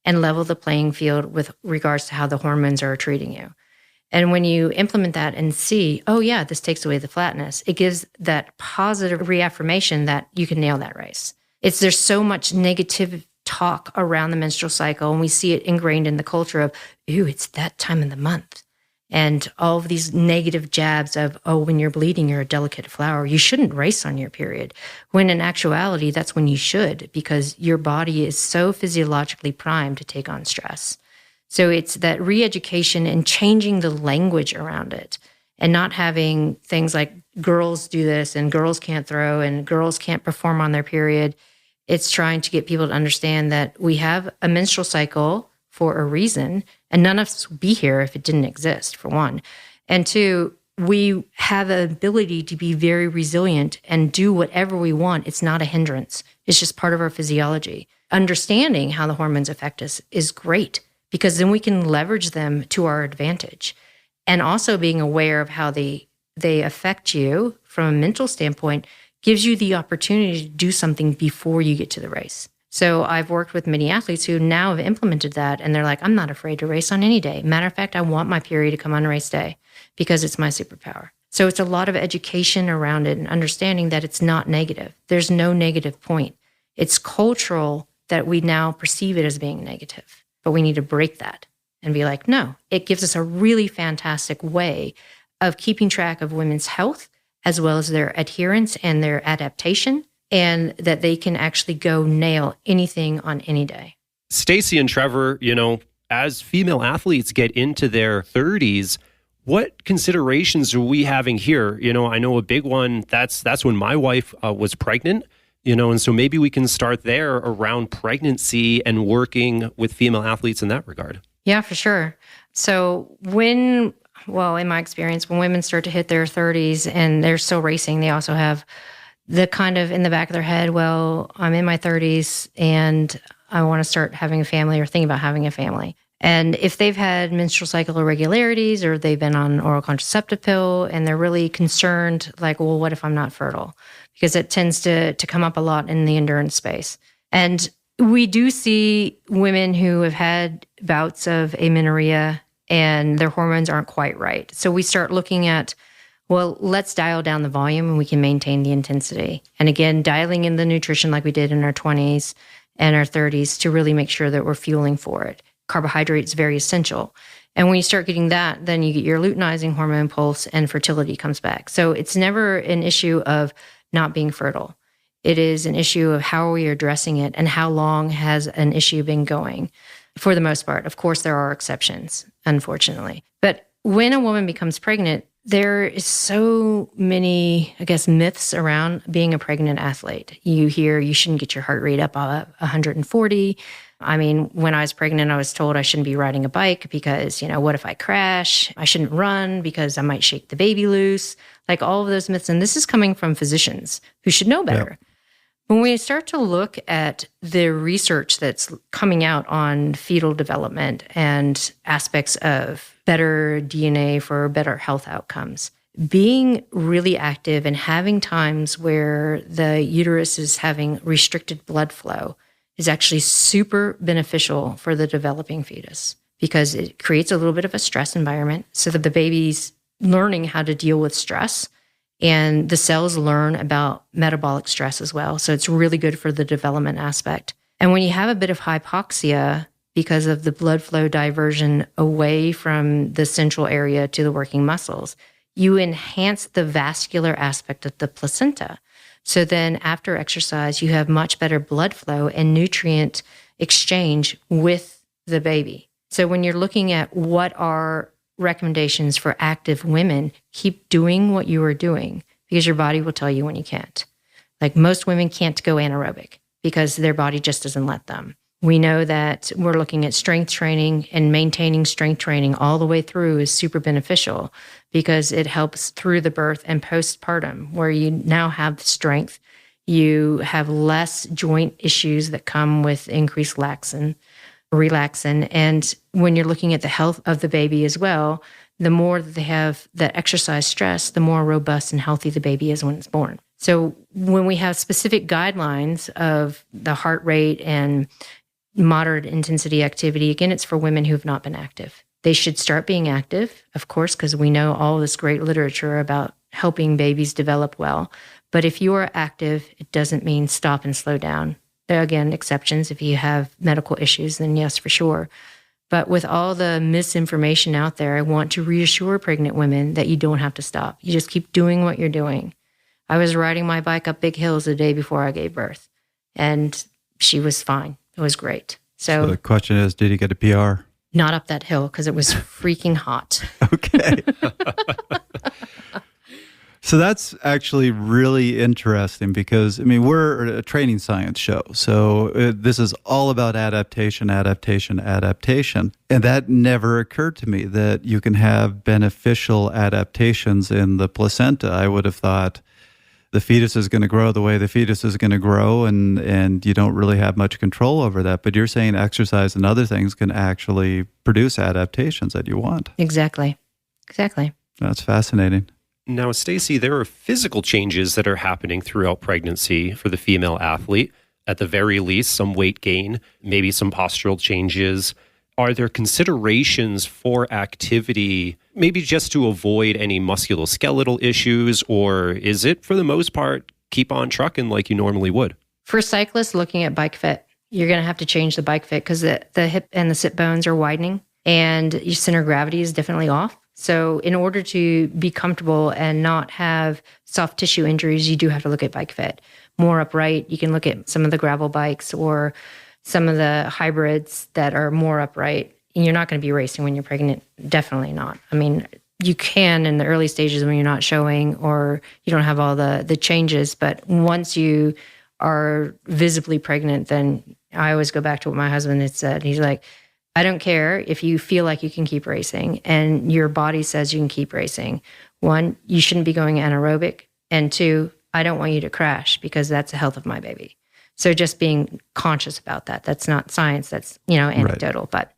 and level the playing field with regards to how the hormones are treating you. And when you implement that and see, oh yeah, this takes away the flatness, it gives that positive reaffirmation that you can nail that race. There's so much negative talk around the menstrual cycle, and we see it ingrained in the culture of, ooh, it's that time of the month. and all of these negative jabs of, oh, when you're bleeding, you're a delicate flower. You shouldn't race on your period. When in actuality, that's when you should, because your body is so physiologically primed to take on stress. So it's that re-education and changing the language around it, and not having things like girls do this and girls can't throw and girls can't perform on their period. It's trying to get people to understand that we have a menstrual cycle for a reason, and none of us would be here if it didn't exist, for one. And two, we have the ability to be very resilient and do whatever we want. It's not a hindrance. It's just part of our physiology. Understanding how the hormones affect us is great, because then we can leverage them to our advantage. And also being aware of how they affect you from a mental standpoint gives you the opportunity to do something before you get to the race. So I've worked with many athletes who now have implemented that, and they're like, I'm not afraid to race on any day. Matter of fact, I want my period to come on race day because it's my superpower. So it's a lot of education around it and understanding that it's not negative. There's no negative point. It's cultural that we now perceive it as being negative, but we need to break that and be like, no, it gives us a really fantastic way of keeping track of women's health, as well as their adherence and their adaptation, and that they can actually go nail anything on any day. Stacy and Trevor, as female athletes get into their 30s, what considerations are we having here? I know a big one, that's when my wife was pregnant, and so maybe we can start there around pregnancy and working with female athletes in that regard. Yeah, for sure. So in my experience, when women start to hit their 30s and they're still racing, they also have the kind of in the back of their head, well, I'm in my 30s and I want to start having a family or think about having a family. And if they've had menstrual cycle irregularities or they've been on an oral contraceptive pill and they're really concerned, like, well, what if I'm not fertile? Because it tends to come up a lot in the endurance space. And we do see women who have had bouts of amenorrhea and their hormones aren't quite right. So we start looking at, well, let's dial down the volume and we can maintain the intensity. And again, dialing in the nutrition like we did in our 20s and our 30s to really make sure that we're fueling for it. Carbohydrate is very essential. And when you start getting that, then you get your luteinizing hormone pulse and fertility comes back. So it's never an issue of not being fertile. It is an issue of how are we addressing it and how long has an issue been going, for the most part. Of course, there are exceptions, unfortunately. But when a woman becomes pregnant, there is so many, myths around being a pregnant athlete. You hear you shouldn't get your heart rate up 140. I mean, when I was pregnant, I was told I shouldn't be riding a bike because, what if I crash? I shouldn't run because I might shake the baby loose. Like all of those myths. And this is coming from physicians who should know better. Yep. When we start to look at the research that's coming out on fetal development and aspects of better DNA for better health outcomes, being really active and having times where the uterus is having restricted blood flow is actually super beneficial for the developing fetus because it creates a little bit of a stress environment so that the baby's learning how to deal with stress. And the cells learn about metabolic stress as well. So it's really good for the development aspect. And when you have a bit of hypoxia because of the blood flow diversion away from the central area to the working muscles, you enhance the vascular aspect of the placenta. So then after exercise, you have much better blood flow and nutrient exchange with the baby. So when you're looking at what are recommendations for active women, keep doing what you are doing because your body will tell you when you can't. Like most women can't go anaerobic because their body just doesn't let them. We know that we're looking at strength training and maintaining strength training all the way through is super beneficial because it helps through the birth and postpartum where you now have strength. You have less joint issues that come with increased relaxin. And when you're looking at the health of the baby as well, the more that they have that exercise stress, the more robust and healthy the baby is when it's born. So when we have specific guidelines of the heart rate and moderate intensity activity, again, it's for women who've not been active. They should start being active, of course, because we know all this great literature about helping babies develop well. But if you are active, it doesn't mean stop and slow down. There are, again, exceptions. If you have medical issues, then yes, for sure. But with all the misinformation out there, I want to reassure pregnant women that you don't have to stop. You just keep doing what you're doing. I was riding my bike up big hills the day before I gave birth, and she was fine. It was great. So the question is, did you get a PR? Not up that hill because it was freaking hot. Okay. So that's actually really interesting because, I mean, we're a training science show. So this is all about adaptation, adaptation, adaptation. And that never occurred to me that you can have beneficial adaptations in the placenta. I would have thought the fetus is going to grow the way the fetus is going to grow, and you don't really have much control over that. But you're saying exercise and other things can actually produce adaptations that you want. Exactly. That's fascinating. Now, Stacy, there are physical changes that are happening throughout pregnancy for the female athlete. At the very least, some weight gain, maybe some postural changes. Are there considerations for activity, maybe just to avoid any musculoskeletal issues, or is it, for the most part, keep on trucking like you normally would? For cyclists looking at bike fit, you're going to have to change the bike fit because the hip and the sit bones are widening and your center of gravity is definitely off. So in order to be comfortable and not have soft tissue injuries, you do have to look at bike fit. More upright, you can look at some of the gravel bikes or some of the hybrids that are more upright. And you're not going to be racing when you're pregnant. Definitely not. I mean, you can in the early stages when you're not showing or you don't have all the changes. But once you are visibly pregnant, then I always go back to what my husband had said. He's like, I don't care if you feel like you can keep racing and your body says you can keep racing. One, you shouldn't be going anaerobic. And two, I don't want you to crash because that's the health of my baby. So just being conscious about that. That's not science. That's, anecdotal. Right.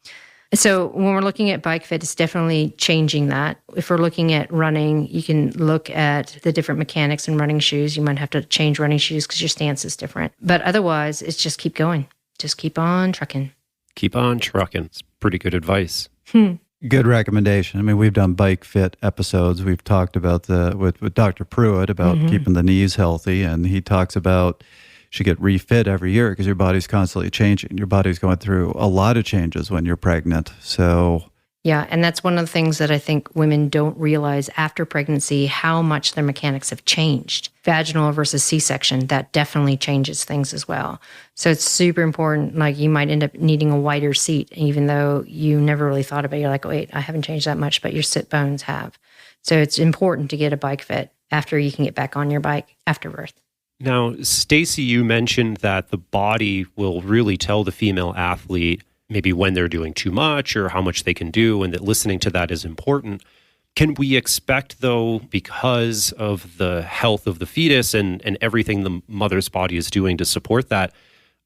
But so when we're looking at bike fit, it's definitely changing that. If we're looking at running, you can look at the different mechanics in running shoes. You might have to change running shoes because your stance is different. But otherwise, it's just keep going. Just keep on trucking. Keep on trucking. It's pretty good advice. Good recommendation. I mean, we've done bike fit episodes. We've talked about with Dr. Pruitt about keeping the knees healthy, and he talks about you should get refit every year because your body's constantly changing. Your body's going through a lot of changes when you're pregnant. So yeah, and that's one of the things that I think women don't realize after pregnancy, how much their mechanics have changed. Vaginal versus C-section, that definitely changes things as well. So it's super important. Like you might end up needing a wider seat, even though you never really thought about it. You're like, wait, I haven't changed that much, but your sit bones have. So it's important to get a bike fit after you can get back on your bike after birth. Now, Stacy, you mentioned that the body will really tell the female athlete maybe when they're doing too much or how much they can do, and that listening to that is important. Can we expect, though, because of the health of the fetus and everything the mother's body is doing to support that,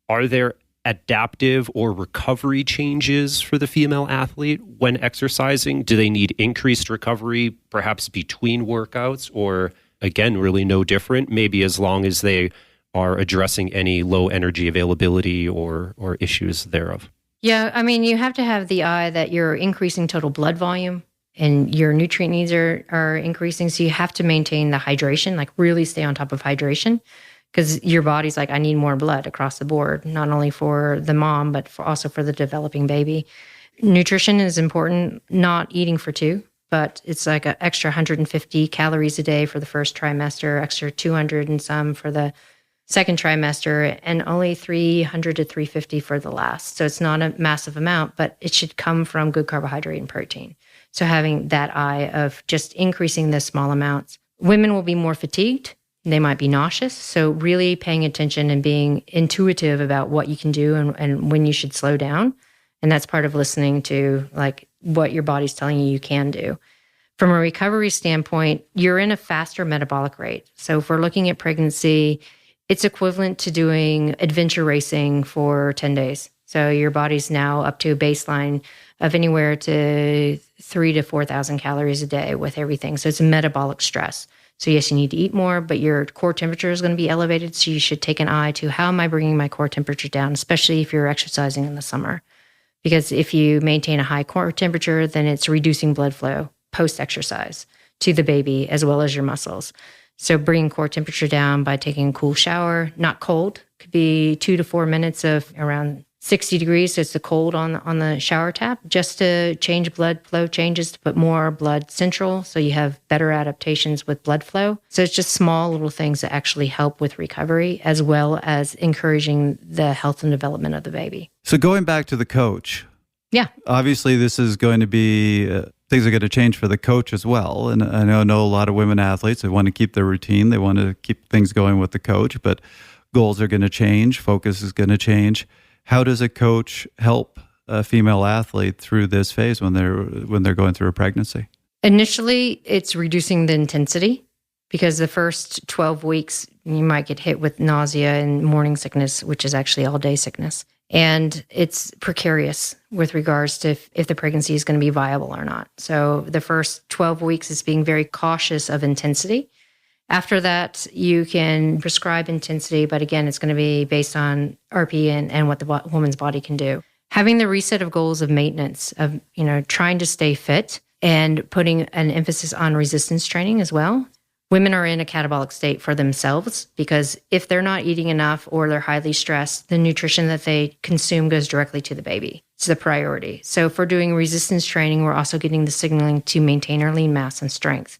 are there adaptive or recovery changes for the female athlete when exercising? Do they need increased recovery, perhaps between workouts, or, again, really no different, maybe as long as they are addressing any low energy availability or issues thereof? Yeah, I mean, you have to have the eye that you're increasing total blood volume and your nutrient needs are increasing. So you have to maintain the hydration, like really stay on top of hydration because your body's like, I need more blood across the board, not only for the mom, but also for the developing baby. Nutrition is important, not eating for two, but it's like an extra 150 calories a day for the first trimester, extra 200 and some for the second trimester, and only 300 to 350 for the last. So it's not a massive amount, but it should come from good carbohydrate and protein. So having that eye of just increasing the small amounts. Women will be more fatigued. They might be nauseous. So really paying attention and being intuitive about what you can do and when you should slow down. And that's part of listening to like what your body's telling you can do. From a recovery standpoint, you're in a faster metabolic rate. So if we're looking at pregnancy, it's equivalent to doing adventure racing for 10 days. So your body's now up to a baseline of anywhere to 3,000 to 4,000 calories a day with everything. So it's a metabolic stress. So yes, you need to eat more, but your core temperature is going to be elevated. So you should take an eye to how am I bringing my core temperature down, especially if you're exercising in the summer. Because if you maintain a high core temperature, then it's reducing blood flow post-exercise to the baby as well as your muscles. So bringing core temperature down by taking a cool shower, not cold, could be 2 to 4 minutes of around 60 degrees, so it's the cold on the shower tap, just to change blood flow changes to put more blood central, so you have better adaptations with blood flow. So it's just small little things that actually help with recovery, as well as encouraging the health and development of the baby. So going back to the coach. Yeah. Obviously, this is going to be, things are going to change for the coach as well. And I know a lot of women athletes, they want to keep their routine. They want to keep things going with the coach, but goals are going to change. Focus is going to change. How does a coach help a female athlete through this phase when they're going through a pregnancy? Initially, it's reducing the intensity, because the first 12 weeks, you might get hit with nausea and morning sickness, which is actually all-day sickness. And it's precarious with regards to if the pregnancy is going to be viable or not. So the first 12 weeks is being very cautious of intensity. After that, you can prescribe intensity, but again, it's going to be based on RP and what the woman's body can do. Having the reset of goals of maintenance, of trying to stay fit and putting an emphasis on resistance training as well. Women are in a catabolic state for themselves, because if they're not eating enough or they're highly stressed, the nutrition that they consume goes directly to the baby. It's the priority. So if we're doing resistance training, we're also getting the signaling to maintain our lean mass and strength.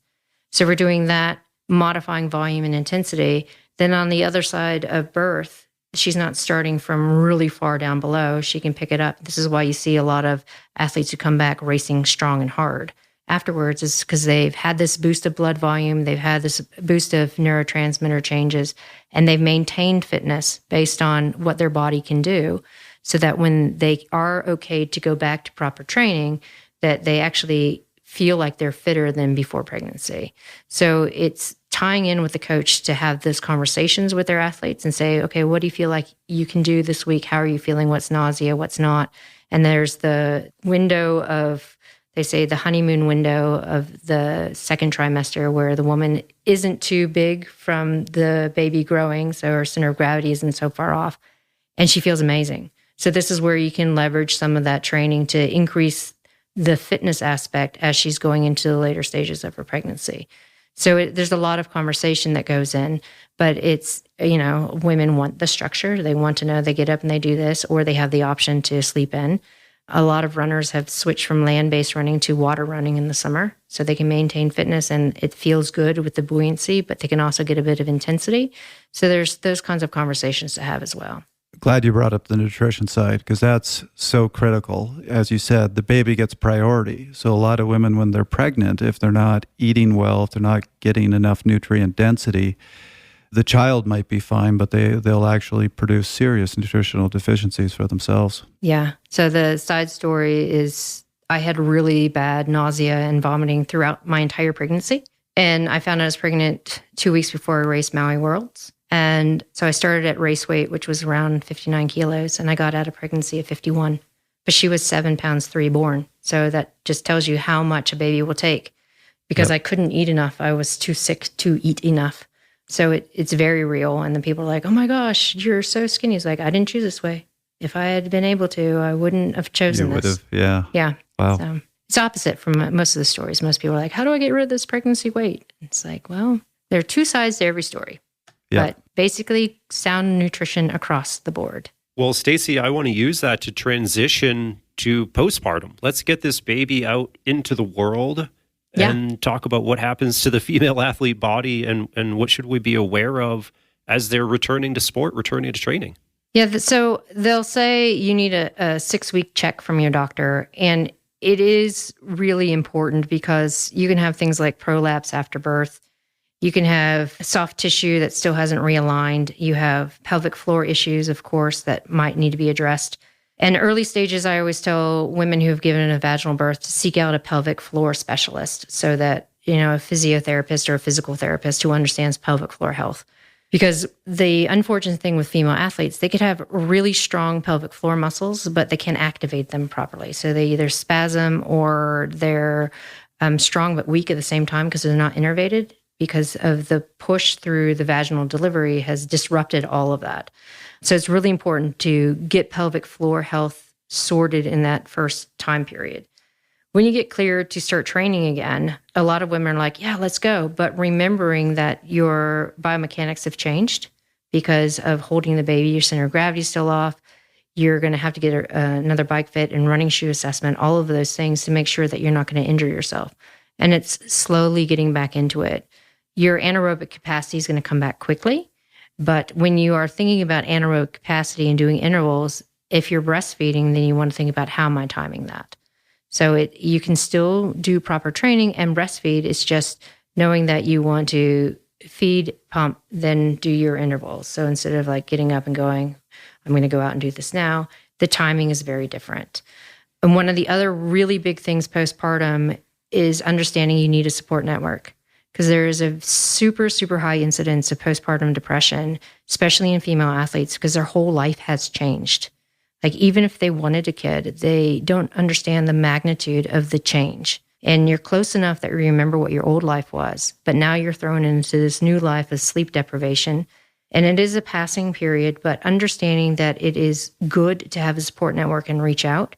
So we're doing that, modifying volume and intensity. Then on the other side of birth, she's not starting from really far down below. She can pick it up. This is why you see a lot of athletes who come back racing strong and hard afterwards, is because they've had this boost of blood volume, they've had this boost of neurotransmitter changes, and they've maintained fitness based on what their body can do, so that when they are okay to go back to proper training, that they actually feel like they're fitter than before pregnancy. So it's tying in with the coach to have those conversations with their athletes and say, okay, what do you feel like you can do this week? How are you feeling? What's nausea? What's not? And there's the window of, they say the honeymoon window of the second trimester, where the woman isn't too big from the baby growing, so her center of gravity isn't so far off, and she feels amazing. So this is where you can leverage some of that training to increase the fitness aspect as she's going into the later stages of her pregnancy. So there's a lot of conversation that goes in, but it's, women want the structure. They want to know they get up and they do this, or they have the option to sleep in. A lot of runners have switched from land-based running to water running in the summer, so they can maintain fitness and it feels good with the buoyancy, but they can also get a bit of intensity. So there's those kinds of conversations to have as well. Glad you brought up the nutrition side, because that's so critical. As you said, the baby gets priority. So a lot of women, when they're pregnant, if they're not eating well, if they're not getting enough nutrient density, the child might be fine, but they'll actually produce serious nutritional deficiencies for themselves. Yeah. So the side story is I had really bad nausea and vomiting throughout my entire pregnancy. And I found out I was pregnant 2 weeks before I raced Maui Worlds. And so I started at race weight, which was around 59 kilos, and I got out of pregnancy at 51. But she was 7 pounds 3 born. So that just tells you how much a baby will take, because I couldn't eat enough. I was too sick to eat enough. So it's very real. And then people are like, oh my gosh, you're so skinny. It's like, I didn't choose this way. If I had been able to, I wouldn't have chosen this. You would have, yeah. Yeah. Wow. So it's opposite from most of the stories. Most people are like, how do I get rid of this pregnancy weight? It's like, well, there are two sides to every story. Yeah. But basically sound nutrition across the board. Well, Stacy, I want to use that to transition to postpartum. Let's get this baby out into the world and talk about what happens to the female athlete body and what should we be aware of as they're returning to sport, returning to training. Yeah, so they'll say you need a 6-week check from your doctor, and it is really important because you can have things like prolapse after birth. You can have soft tissue that still hasn't realigned. You have pelvic floor issues, of course, that might need to be addressed. And early stages, I always tell women who have given a vaginal birth to seek out a pelvic floor specialist, so that, a physiotherapist or a physical therapist who understands pelvic floor health. Because the unfortunate thing with female athletes, they could have really strong pelvic floor muscles, but they can't activate them properly. So they either spasm or they're strong but weak at the same time because they're not innervated, because of the push through the vaginal delivery has disrupted all of that. So it's really important to get pelvic floor health sorted in that first time period. When you get cleared to start training again, a lot of women are like, yeah, let's go. But remembering that your biomechanics have changed because of holding the baby, your center of gravity is still off. You're going to have to get another bike fit and running shoe assessment, all of those things to make sure that you're not going to injure yourself. And it's slowly getting back into it. Your anaerobic capacity is going to come back quickly. But when you are thinking about anaerobic capacity and doing intervals, if you're breastfeeding, then you want to think about how am I timing that? So you can still do proper training and breastfeed. It's just knowing that you want to feed, pump, then do your intervals. So instead of like getting up and going, I'm going to go out and do this now, the timing is very different. And one of the other really big things postpartum is understanding you need a support network, because there is a super, super high incidence of postpartum depression, especially in female athletes, because their whole life has changed. Like even if they wanted a kid, they don't understand the magnitude of the change. And you're close enough that you remember what your old life was, but now you're thrown into this new life of sleep deprivation. And it is a passing period, but understanding that it is good to have a support network and reach out.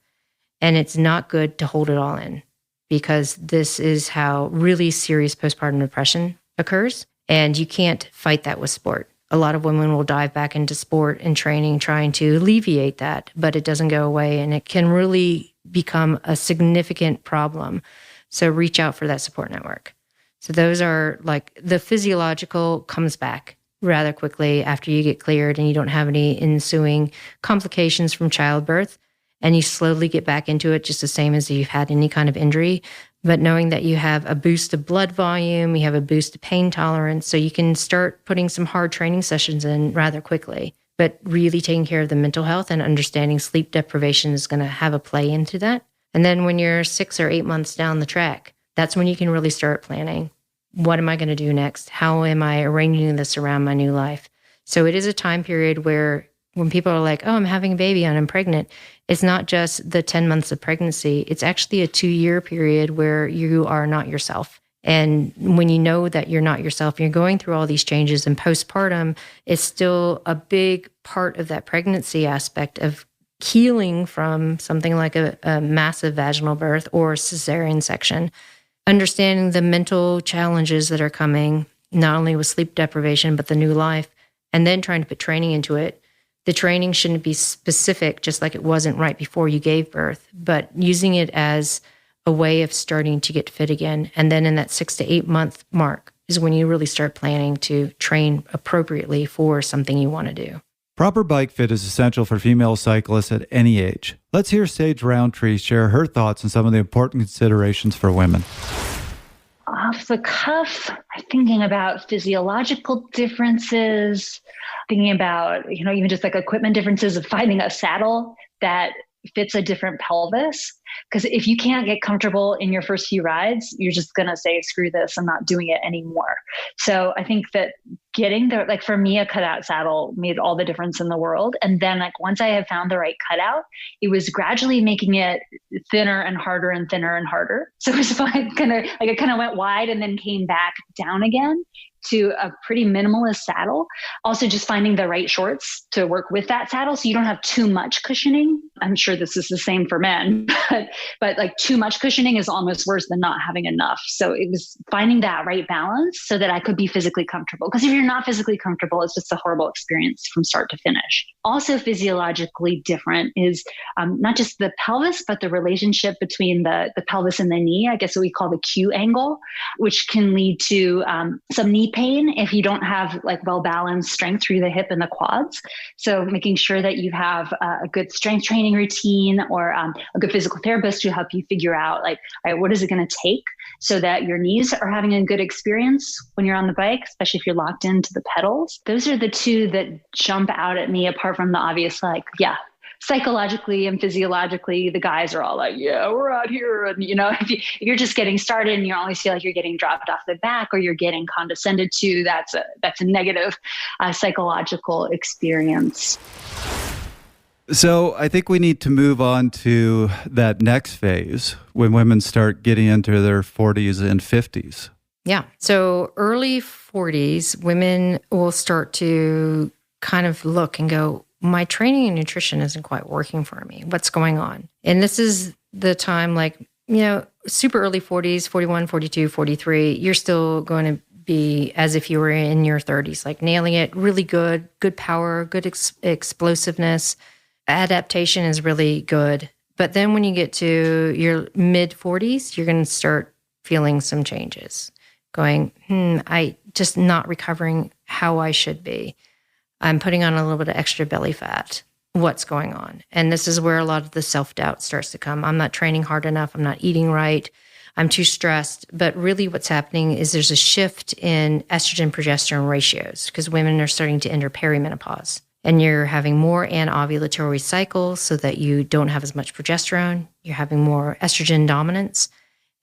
And it's not good to hold it all in, because this is how really serious postpartum depression occurs. And you can't fight that with sport. A lot of women will dive back into sport and training, trying to alleviate that, but it doesn't go away, and it can really become a significant problem. So reach out for that support network. So those are like the physiological comes back rather quickly after you get cleared and you don't have any ensuing complications from childbirth, and you slowly get back into it just the same as if you've had any kind of injury. But knowing that you have a boost of blood volume, you have a boost of pain tolerance, so you can start putting some hard training sessions in rather quickly. But really taking care of the mental health and understanding sleep deprivation is going to have a play into that. And then when you're 6 or 8 months down the track, that's when you can really start planning. What am I going to do next? How am I arranging this around my new life? So it is a time period where when people are like, oh, I'm having a baby and I'm pregnant, it's not just the 10 months of pregnancy. It's actually a 2-year period where you are not yourself. And when you know that you're not yourself, and you're going through all these changes, and postpartum is still a big part of that pregnancy aspect of healing from something like a massive vaginal birth or cesarean section, understanding the mental challenges that are coming, not only with sleep deprivation, but the new life, and then trying to put training into it. The training shouldn't be specific, just like it wasn't right before you gave birth, but using it as a way of starting to get fit again. And then in that 6 to 8 month mark is when you really start planning to train appropriately for something you want to do. Proper bike fit is essential for female cyclists at any age. Let's hear Sage Roundtree share her thoughts on some of the important considerations for women. Off the cuff, I'm thinking about physiological differences, thinking about, even just like equipment differences of finding a saddle that fits a different pelvis. Because if you can't get comfortable in your first few rides, you're just going to say, screw this, I'm not doing it anymore. So I think that getting the, like for me, a cutout saddle made all the difference in the world. And then like once I had found the right cutout, it was gradually making it thinner and harder and thinner and harder. So it was fine, it kind of went wide and then came back down again to a pretty minimalist saddle. Also just finding the right shorts to work with that saddle so you don't have too much cushioning. I'm sure this is the same for men, but like too much cushioning is almost worse than not having enough. So it was finding that right balance so that I could be physically comfortable. Because if you're not physically comfortable, it's just a horrible experience from start to finish. Also physiologically different is not just the pelvis, but the relationship between the pelvis and the knee, I guess what we call the Q angle, which can lead to some knee pain if you don't have like well-balanced strength through the hip and the quads. So making sure that you have a good strength training routine or a good physical therapist to help you figure out like, all right, what is it going to take so that your knees are having a good experience when you're on the bike, especially if you're locked into the pedals. Those are the two that jump out at me apart from the obvious, like, yeah, psychologically and physiologically, the guys are all like, yeah, we're out here. And, if you're just getting started and you always feel like you're getting dropped off the back or you're getting condescended to, that's a negative psychological experience. So I think we need to move on to that next phase when women start getting into their 40s and 50s. Yeah. So early 40s, women will start to kind of look and go, my training and nutrition isn't quite working for me. What's going on? And this is the time super early 40s, 41, 42, 43, you're still going to be as if you were in your 30s, like nailing it, really good power, good explosiveness, adaptation is really good. But then when you get to your mid 40s, you're going to start feeling some changes, going, I just not recovering how I should be. I'm putting on a little bit of extra belly fat. What's going on? And this is where a lot of the self-doubt starts to come. I'm not training hard enough. I'm not eating right. I'm too stressed. But really what's happening is there's a shift in estrogen progesterone ratios because women are starting to enter perimenopause. And you're having more anovulatory cycles so that you don't have as much progesterone. You're having more estrogen dominance.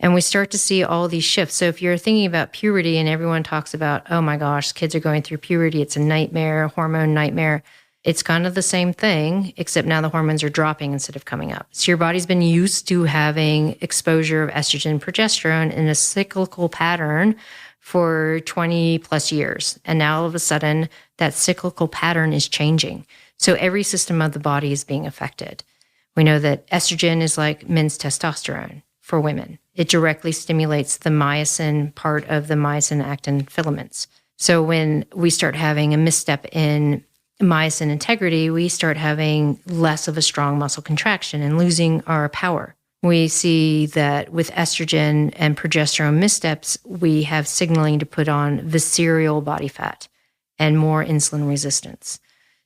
And we start to see all these shifts. So if you're thinking about puberty and everyone talks about, oh my gosh, kids are going through puberty, it's a nightmare, hormone nightmare. It's kind of the same thing, except now the hormones are dropping instead of coming up. So your body's been used to having exposure of estrogen, progesterone in a cyclical pattern for 20 plus years. And now all of a sudden, that cyclical pattern is changing. So every system of the body is being affected. We know that estrogen is like men's testosterone for women. It directly stimulates the myosin part of the myosin-actin filaments. So when we start having a misstep in myosin integrity, we start having less of a strong muscle contraction and losing our power. We see that with estrogen and progesterone missteps, we have signaling to put on visceral body fat and more insulin resistance.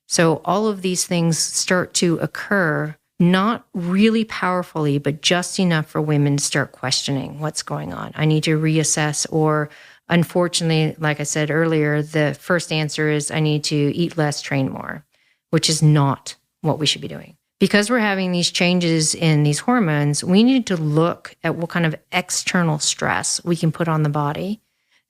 So all of these things start to occur, not really powerfully, but just enough for women to start questioning what's going on. I need to reassess, or unfortunately, like I said earlier, the first answer is I need to eat less, train more, which is not what we should be doing. Because we're having these changes in these hormones, we need to look at what kind of external stress we can put on the body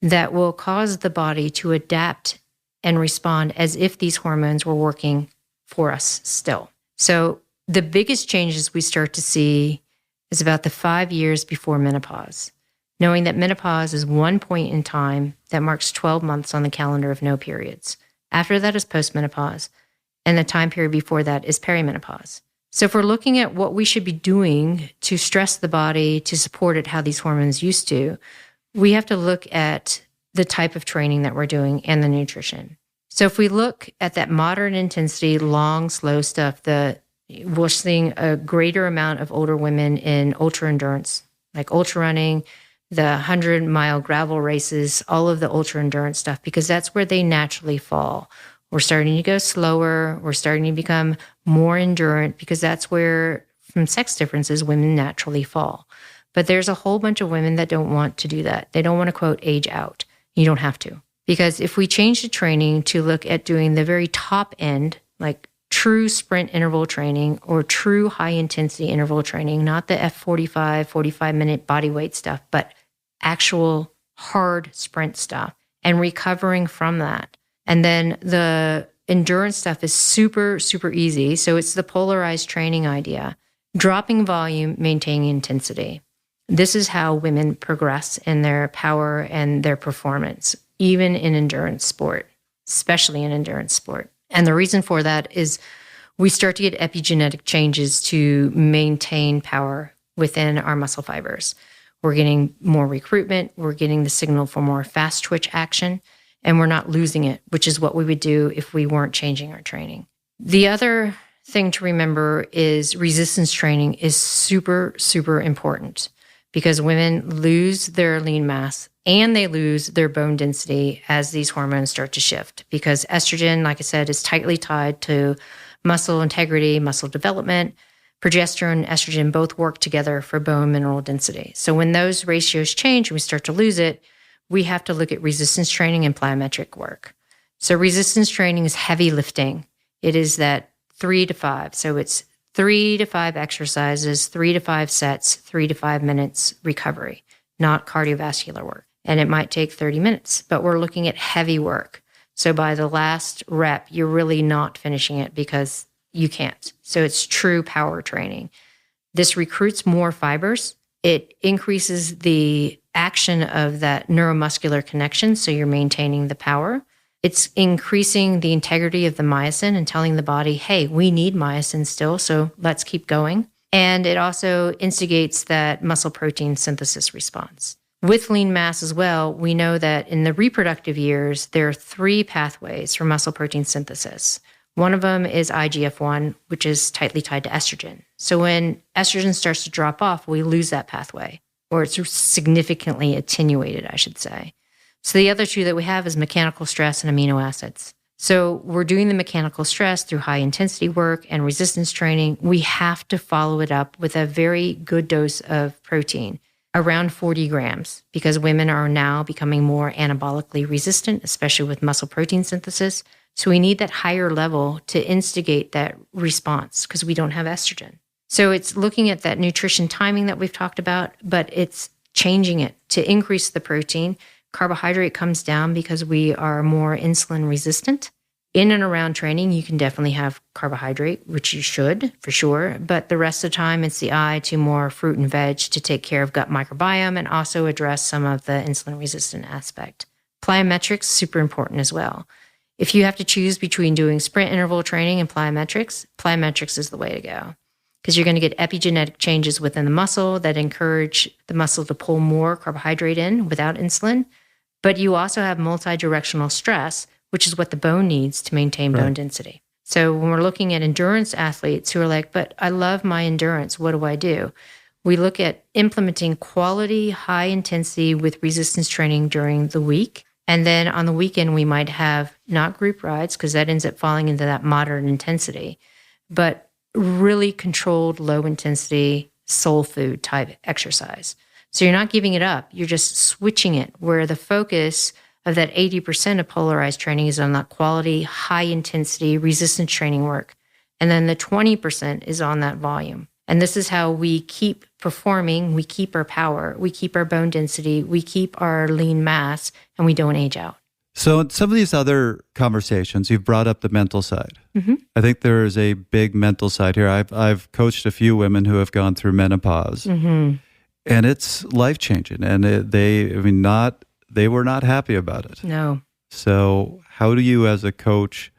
that will cause the body to adapt and respond as if these hormones were working for us still. So the biggest changes we start to see is about the 5 years before menopause, knowing that menopause is one point in time that marks 12 months on the calendar of no periods. After that is postmenopause, and the time period before that is perimenopause. So if we're looking at what we should be doing to stress the body, to support it how these hormones used to, we have to look at the type of training that we're doing and the nutrition. So if we look at that moderate intensity, long, slow stuff, we're seeing a greater amount of older women in ultra endurance, like ultra running, the 100-mile gravel races, all of the ultra endurance stuff, because that's where they naturally fall. We're starting to go slower. We're starting to become more endurant because that's where, from sex differences, women naturally fall. But there's a whole bunch of women that don't want to do that. They don't want to, quote, age out. You don't have to. Because if we change the training to look at doing the very top end, like true sprint interval training or true high-intensity interval training, not the F45, 45-minute body weight stuff, but actual hard sprint stuff and recovering from that. And then the endurance stuff is super, super easy. So it's the polarized training idea. Dropping volume, maintaining intensity. This is how women progress in their power and their performance, even in endurance sport, especially in endurance sport. And the reason for that is we start to get epigenetic changes to maintain power within our muscle fibers. We're getting more recruitment. We're getting the signal for more fast twitch action, and we're not losing it, which is what we would do if we weren't changing our training. The other thing to remember is resistance training is super, super important because women lose their lean mass and they lose their bone density as these hormones start to shift, because estrogen, like I said, is tightly tied to muscle integrity, muscle development. Progesterone and estrogen both work together for bone mineral density. So when those ratios change and we start to lose it, we have to look at resistance training and plyometric work. So resistance training is heavy lifting. It is that 3 to 5. So it's 3 to 5 exercises, 3 to 5 sets, 3 to 5 minutes recovery, not cardiovascular work. And it might take 30 minutes, but we're looking at heavy work. So by the last rep, you're really not finishing it because you can't. So it's true power training. This recruits more fibers. It increases the action of that neuromuscular connection, so you're maintaining the power. It's increasing the integrity of the myosin and telling the body, hey, we need myosin still, so let's keep going. And it also instigates that muscle protein synthesis response. With lean mass as well, we know that in the reproductive years, there are 3 pathways for muscle protein synthesis. One of them is IGF-1, which is tightly tied to estrogen. So when estrogen starts to drop off, we lose that pathway, or it's significantly attenuated, I should say. So the other two that we have is mechanical stress and amino acids. So we're doing the mechanical stress through high intensity work and resistance training. We have to follow it up with a very good dose of protein, around 40 grams, because women are now becoming more anabolically resistant, especially with muscle protein synthesis. So we need that higher level to instigate that response because we don't have estrogen. So it's looking at that nutrition timing that we've talked about, but it's changing it to increase the protein. Carbohydrate comes down because we are more insulin resistant. In and around training, you can definitely have carbohydrate, which you should for sure. But the rest of the time, it's the eye to more fruit and veg to take care of gut microbiome and also address some of the insulin resistant aspect. Plyometrics, super important as well. If you have to choose between doing sprint interval training and plyometrics is the way to go, because you're going to get epigenetic changes within the muscle that encourage the muscle to pull more carbohydrate in without insulin. But you also have multi-directional stress, which is what the bone needs to maintain bone density. So when we're looking at endurance athletes who are like, but I love my endurance, what do I do? We look at implementing quality, high intensity with resistance training during the week. And then on the weekend, we might have not group rides, because that ends up falling into that moderate intensity, but really controlled low intensity soul food type exercise. So you're not giving it up. You're just switching it, where the focus of that 80% of polarized training is on that quality, high intensity resistance training work. And then the 20% is on that volume. And this is how we keep performing, we keep our power, we keep our bone density, we keep our lean mass, and we don't age out. So in some of these other conversations, you've brought up the mental side. Mm-hmm. I think there is a big mental side here. I've coached a few women who have gone through menopause, Mm-hmm. and it's life-changing. And they were not happy about it. No. So how do you as a coach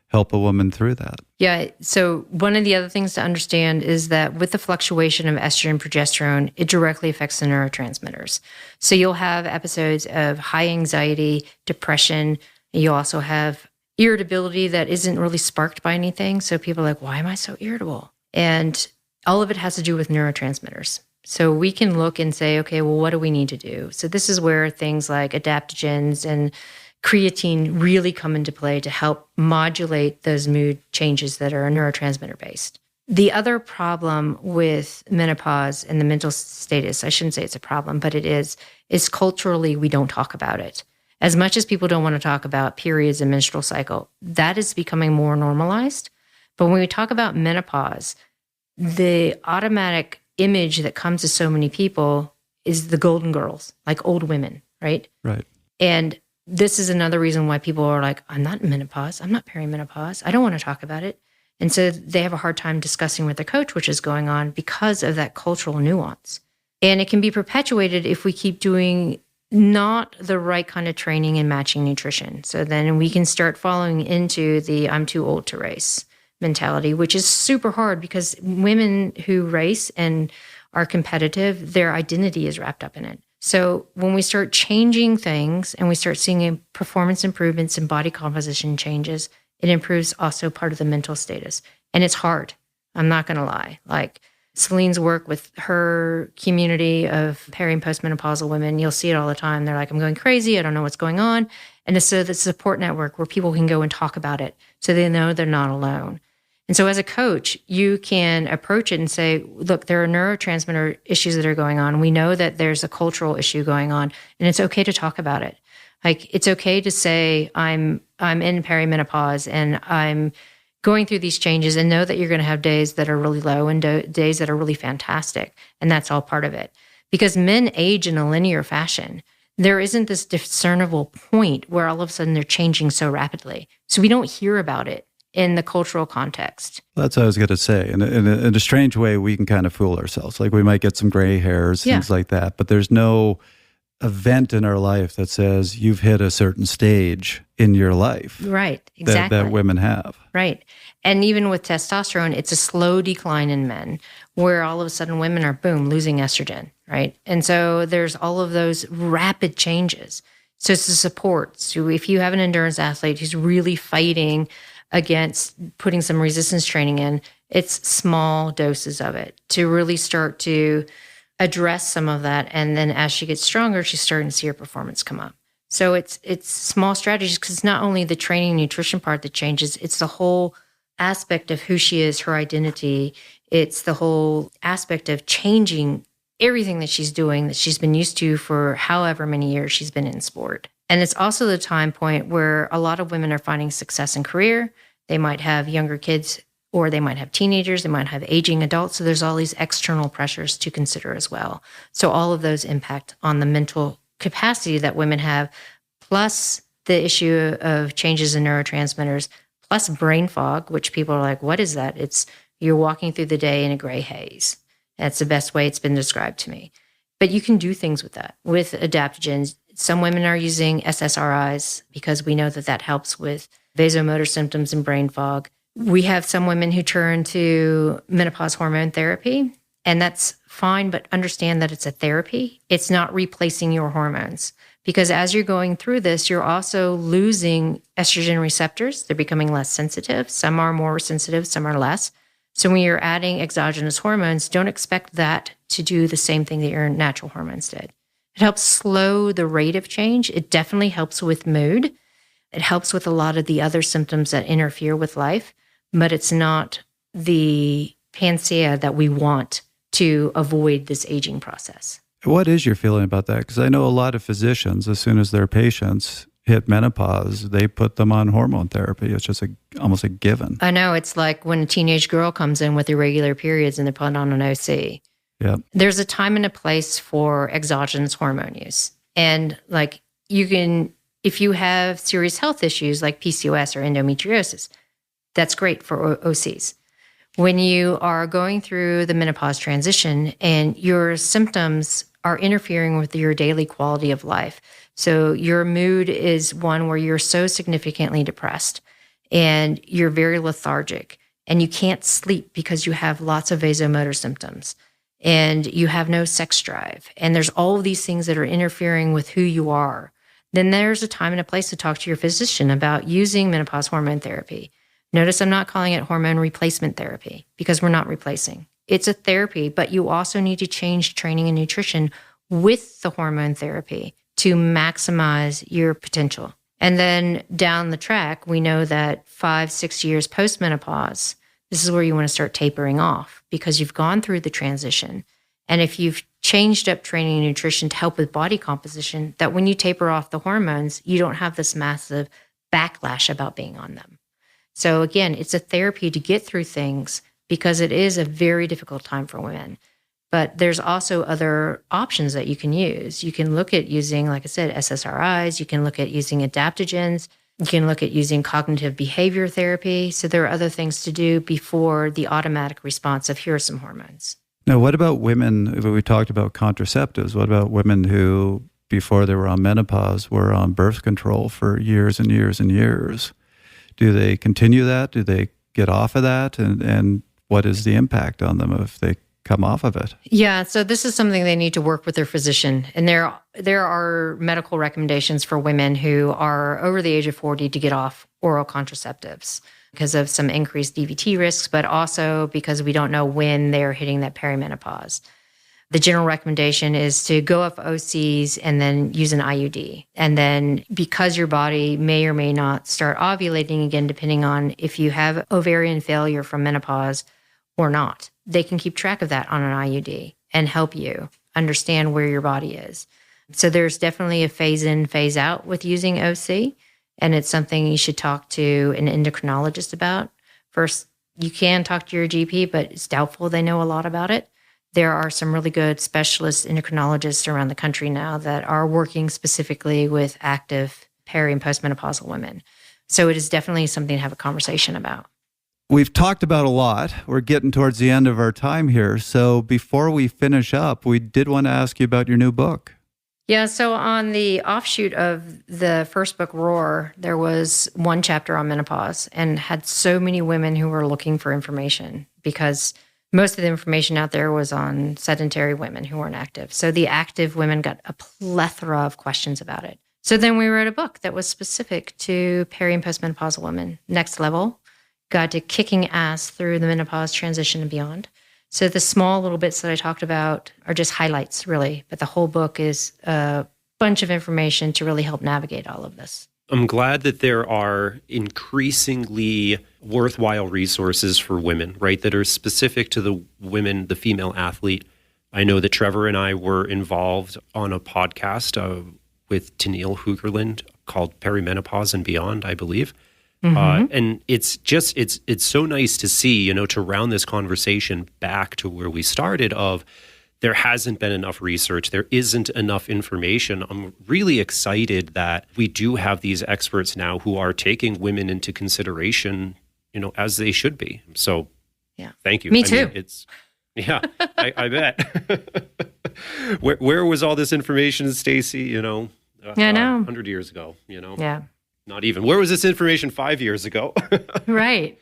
help a woman through that? Yeah. So one of the other things to understand is that with the fluctuation of estrogen and progesterone, it directly affects the neurotransmitters. So you'll have episodes of high anxiety, depression. You also have irritability that isn't really sparked by anything. So people are like, why am I so irritable? And all of it has to do with neurotransmitters. So we can look and say, okay, well, what do we need to do? So this is where things like adaptogens and creatine really come into play to help modulate those mood changes that are neurotransmitter based. The other problem with menopause and the mental status, I shouldn't say it's a problem, but it is culturally we don't talk about it. As much as people don't want to talk about periods and menstrual cycle, that is becoming more normalized. But when we talk about menopause, the automatic image that comes to so many people is the golden girls, like old women, right? Right. And this is another reason why people are like, I'm not in menopause. I'm not perimenopause. I don't want to talk about it. And so they have a hard time discussing with their coach, which is going on because of that cultural nuance. And it can be perpetuated if we keep doing not the right kind of training and matching nutrition. So then we can start falling into the I'm too old to race mentality, which is super hard because women who race and are competitive, their identity is wrapped up in it. So when we start changing things and we start seeing performance improvements and body composition changes, it improves also part of the mental status. And it's hard. I'm not going to lie. Like Celine's work with her community of peri and postmenopausal women, you'll see it all the time. They're like, I'm going crazy. I don't know what's going on. And it's so the support network where people can go and talk about it so they know they're not alone. And so as a coach, you can approach it and say, look, there are neurotransmitter issues that are going on. We know that there's a cultural issue going on, and it's okay to talk about it. Like, it's okay to say, I'm in perimenopause and I'm going through these changes, and know that you're going to have days that are really low and days that are really fantastic. And that's all part of it. Because men age in a linear fashion. There isn't this discernible point where all of a sudden they're changing so rapidly. So we don't hear about it in the cultural context. That's what I was going to say. In a strange way, we can kind of fool ourselves. Like we might get some gray hairs, things like that, but there's no event in our life that says you've hit a certain stage in your life. Right, exactly. That women have. Right. And even with testosterone, it's a slow decline in men where all of a sudden women are, boom, losing estrogen, right? And so there's all of those rapid changes. So it's the support. So if you have an endurance athlete who's really fighting against putting some resistance training in. It's small doses of it to really start to address some of that. And then as she gets stronger, she's starting to see her performance come up. So it's small strategies, because it's not only the training and nutrition part that changes, it's the whole aspect of who she is, her identity. It's the whole aspect of changing everything that she's doing that she's been used to for however many years she's been in sport. And it's also the time point where a lot of women are finding success in career. They might have younger kids, or they might have teenagers, they might have aging adults. So there's all these external pressures to consider as well. So all of those impact on the mental capacity that women have, plus the issue of changes in neurotransmitters, plus brain fog, which people are like, what is that? It's you're walking through the day in a gray haze. That's the best way it's been described to me. But you can do things with that, with adaptogens. Some women are using SSRIs because we know that that helps with vasomotor symptoms and brain fog. We have some women who turn to menopause hormone therapy, and that's fine, but understand that it's a therapy. It's not replacing your hormones, because as you're going through this, you're also losing estrogen receptors. They're becoming less sensitive. Some are more sensitive, some are less. So when you're adding exogenous hormones, don't expect that to do the same thing that your natural hormones did. It helps slow the rate of change. It definitely helps with mood. It helps with a lot of the other symptoms that interfere with life, but it's not the panacea that we want to avoid this aging process. What is your feeling about that? Because I know a lot of physicians, as soon as their patients hit menopause, they put them on hormone therapy. It's just almost a given. I know. It's like when a teenage girl comes in with irregular periods and they're put on an OC. Yeah. There's a time and a place for exogenous hormone use. And like you can, if you have serious health issues like PCOS or endometriosis, that's great for OCs. When you are going through the menopause transition and your symptoms are interfering with your daily quality of life, so your mood is one where you're so significantly depressed and you're very lethargic and you can't sleep because you have lots of vasomotor symptoms and you have no sex drive, and there's all of these things that are interfering with who you are, then there's a time and a place to talk to your physician about using menopause hormone therapy. Notice I'm not calling it hormone replacement therapy, because we're not replacing. It's a therapy, but you also need to change training and nutrition with the hormone therapy to maximize your potential. And then down the track, we know that 5-6 years post-menopause, this is where you want to start tapering off, because you've gone through the transition. And if you've changed up training and nutrition to help with body composition, that when you taper off the hormones, you don't have this massive backlash about being on them. So again, it's a therapy to get through things, because it is a very difficult time for women. But there's also other options that you can use. You can look at using, like I said, SSRIs. You can look at using adaptogens. You can look at using cognitive behavior therapy. So there are other things to do before the automatic response of here are some hormones. Now, what about women? We talked about contraceptives. What about women who, before they were on menopause, were on birth control for years and years and years? Do they continue that? Do they get off of that? And what is the impact on them if they come off of it? Yeah, so this is something they need to work with their physician. And there are medical recommendations for women who are over the age of 40 to get off oral contraceptives because of some increased DVT risks, but also because we don't know when they're hitting that perimenopause. The general recommendation is to go off OCs and then use an IUD. And then because your body may or may not start ovulating again, depending on if you have ovarian failure from menopause or not, they can keep track of that on an IUD and help you understand where your body is. So there's definitely a phase in, phase out with using OC. And it's something you should talk to an endocrinologist about. First, you can talk to your GP, but it's doubtful they know a lot about it. There are some really good specialist endocrinologists around the country now that are working specifically with active peri- and postmenopausal women. So it is definitely something to have a conversation about. We've talked about a lot. We're getting towards the end of our time here. So before we finish up, we did want to ask you about your new book. Yeah, so on the offshoot of the first book, Roar, there was one chapter on menopause and had so many women who were looking for information because most of the information out there was on sedentary women who weren't active. So the active women got a plethora of questions about it. So then we wrote a book that was specific to peri- and postmenopausal women, Next Level. got to kicking ass through the menopause transition and beyond. So the small little bits that I talked about are just highlights, really. But the whole book is a bunch of information to really help navigate all of this. I'm glad that there are increasingly worthwhile resources for women, right, that are specific to the women, the female athlete. I know that Trevor and I were involved on a podcast with Tennille Hoogerland called Perimenopause and Beyond, I believe. And it's just, it's so nice to see, to round this conversation back to where we started of there hasn't been enough research. There isn't enough information. I'm really excited that we do have these experts now who are taking women into consideration, as they should be. So thank you. Me too. I bet. Where was all this information, Stacy? I know. 100 years ago, Yeah. Not even. Where was this information 5 years ago? Right.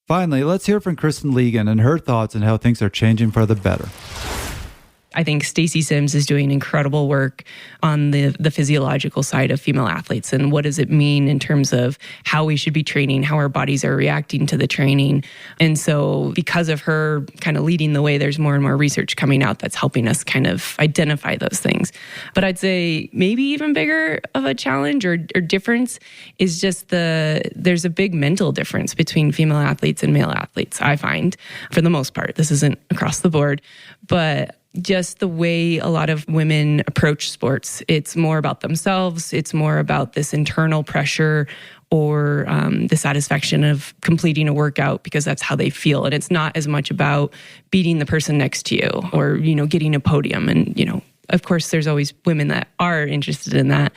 Finally, let's hear from Kristen Legan and her thoughts on how things are changing for the better. I think Stacy Sims is doing incredible work on the physiological side of female athletes and what does it mean in terms of how we should be training, how our bodies are reacting to the training. And so because of her kind of leading the way, there's more and more research coming out that's helping us kind of identify those things. But I'd say maybe even bigger of a challenge or difference is just there's a big mental difference between female athletes and male athletes, I find, for the most part. This isn't across the board, but just the way a lot of women approach sports. It's more about themselves. It's more about this internal pressure or the satisfaction of completing a workout because that's how they feel. And it's not as much about beating the person next to you or, getting a podium. And, of course, there's always women that are interested in that.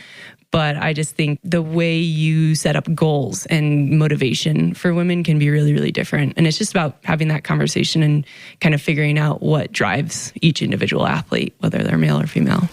But I just think the way you set up goals and motivation for women can be really, really different. And it's just about having that conversation and kind of figuring out what drives each individual athlete, whether they're male or female.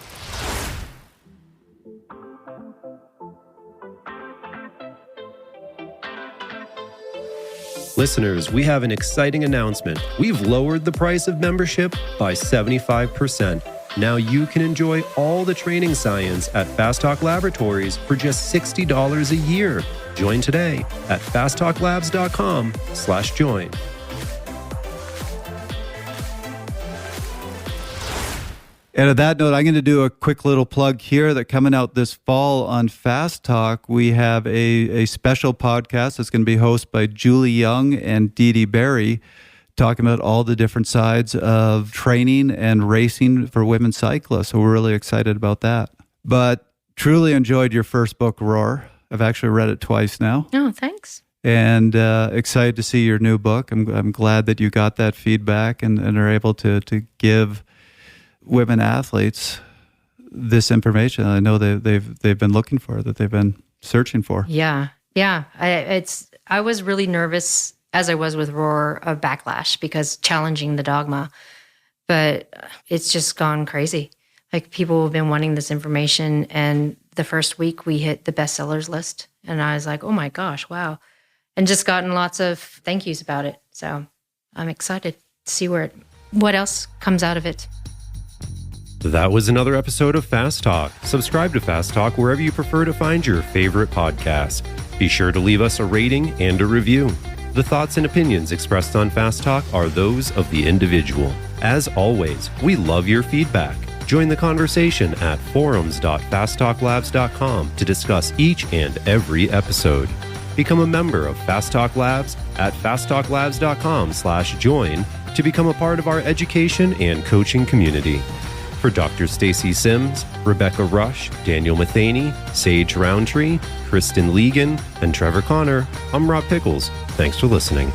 Listeners, we have an exciting announcement. We've lowered the price of membership by 75%. Now you can enjoy all the training science at Fast Talk Laboratories for just $60 a year. Join today at fasttalklabs.com/join. And at that note, I'm going to do a quick little plug here that coming out this fall on Fast Talk, we have a special podcast that's going to be hosted by Julie Young and Dee Dee Berry, talking about all the different sides of training and racing for women cyclists. So we're really excited about that. But truly enjoyed your first book, Roar. I've actually read it twice now. Oh, thanks. And excited to see your new book. I'm glad that you got that feedback and are able to give women athletes this information. I know they've been looking for, that they've been searching for. Yeah. I was really nervous, as I was with Roar, of backlash because challenging the dogma. But it's just gone crazy. Like, people have been wanting this information, and the first week we hit the bestsellers list. And I was like, oh my gosh, wow. And just gotten lots of thank yous about it. So I'm excited to see what else comes out of it. That was another episode of Fast Talk. Subscribe to Fast Talk wherever you prefer to find your favorite podcast. Be sure to leave us a rating and a review. The thoughts and opinions expressed on Fast Talk are those of the individual. As always, we love your feedback. Join the conversation at forums.fasttalklabs.com to discuss each and every episode. Become a member of Fast Talk Labs at fasttalklabs.com/join to become a part of our education and coaching community. For Dr. Stacy Sims, Rebecca Rush, Daniel Matheny, Sage Roundtree, Kristen Legan, and Trevor Connor, I'm Rob Pickles. Thanks for listening.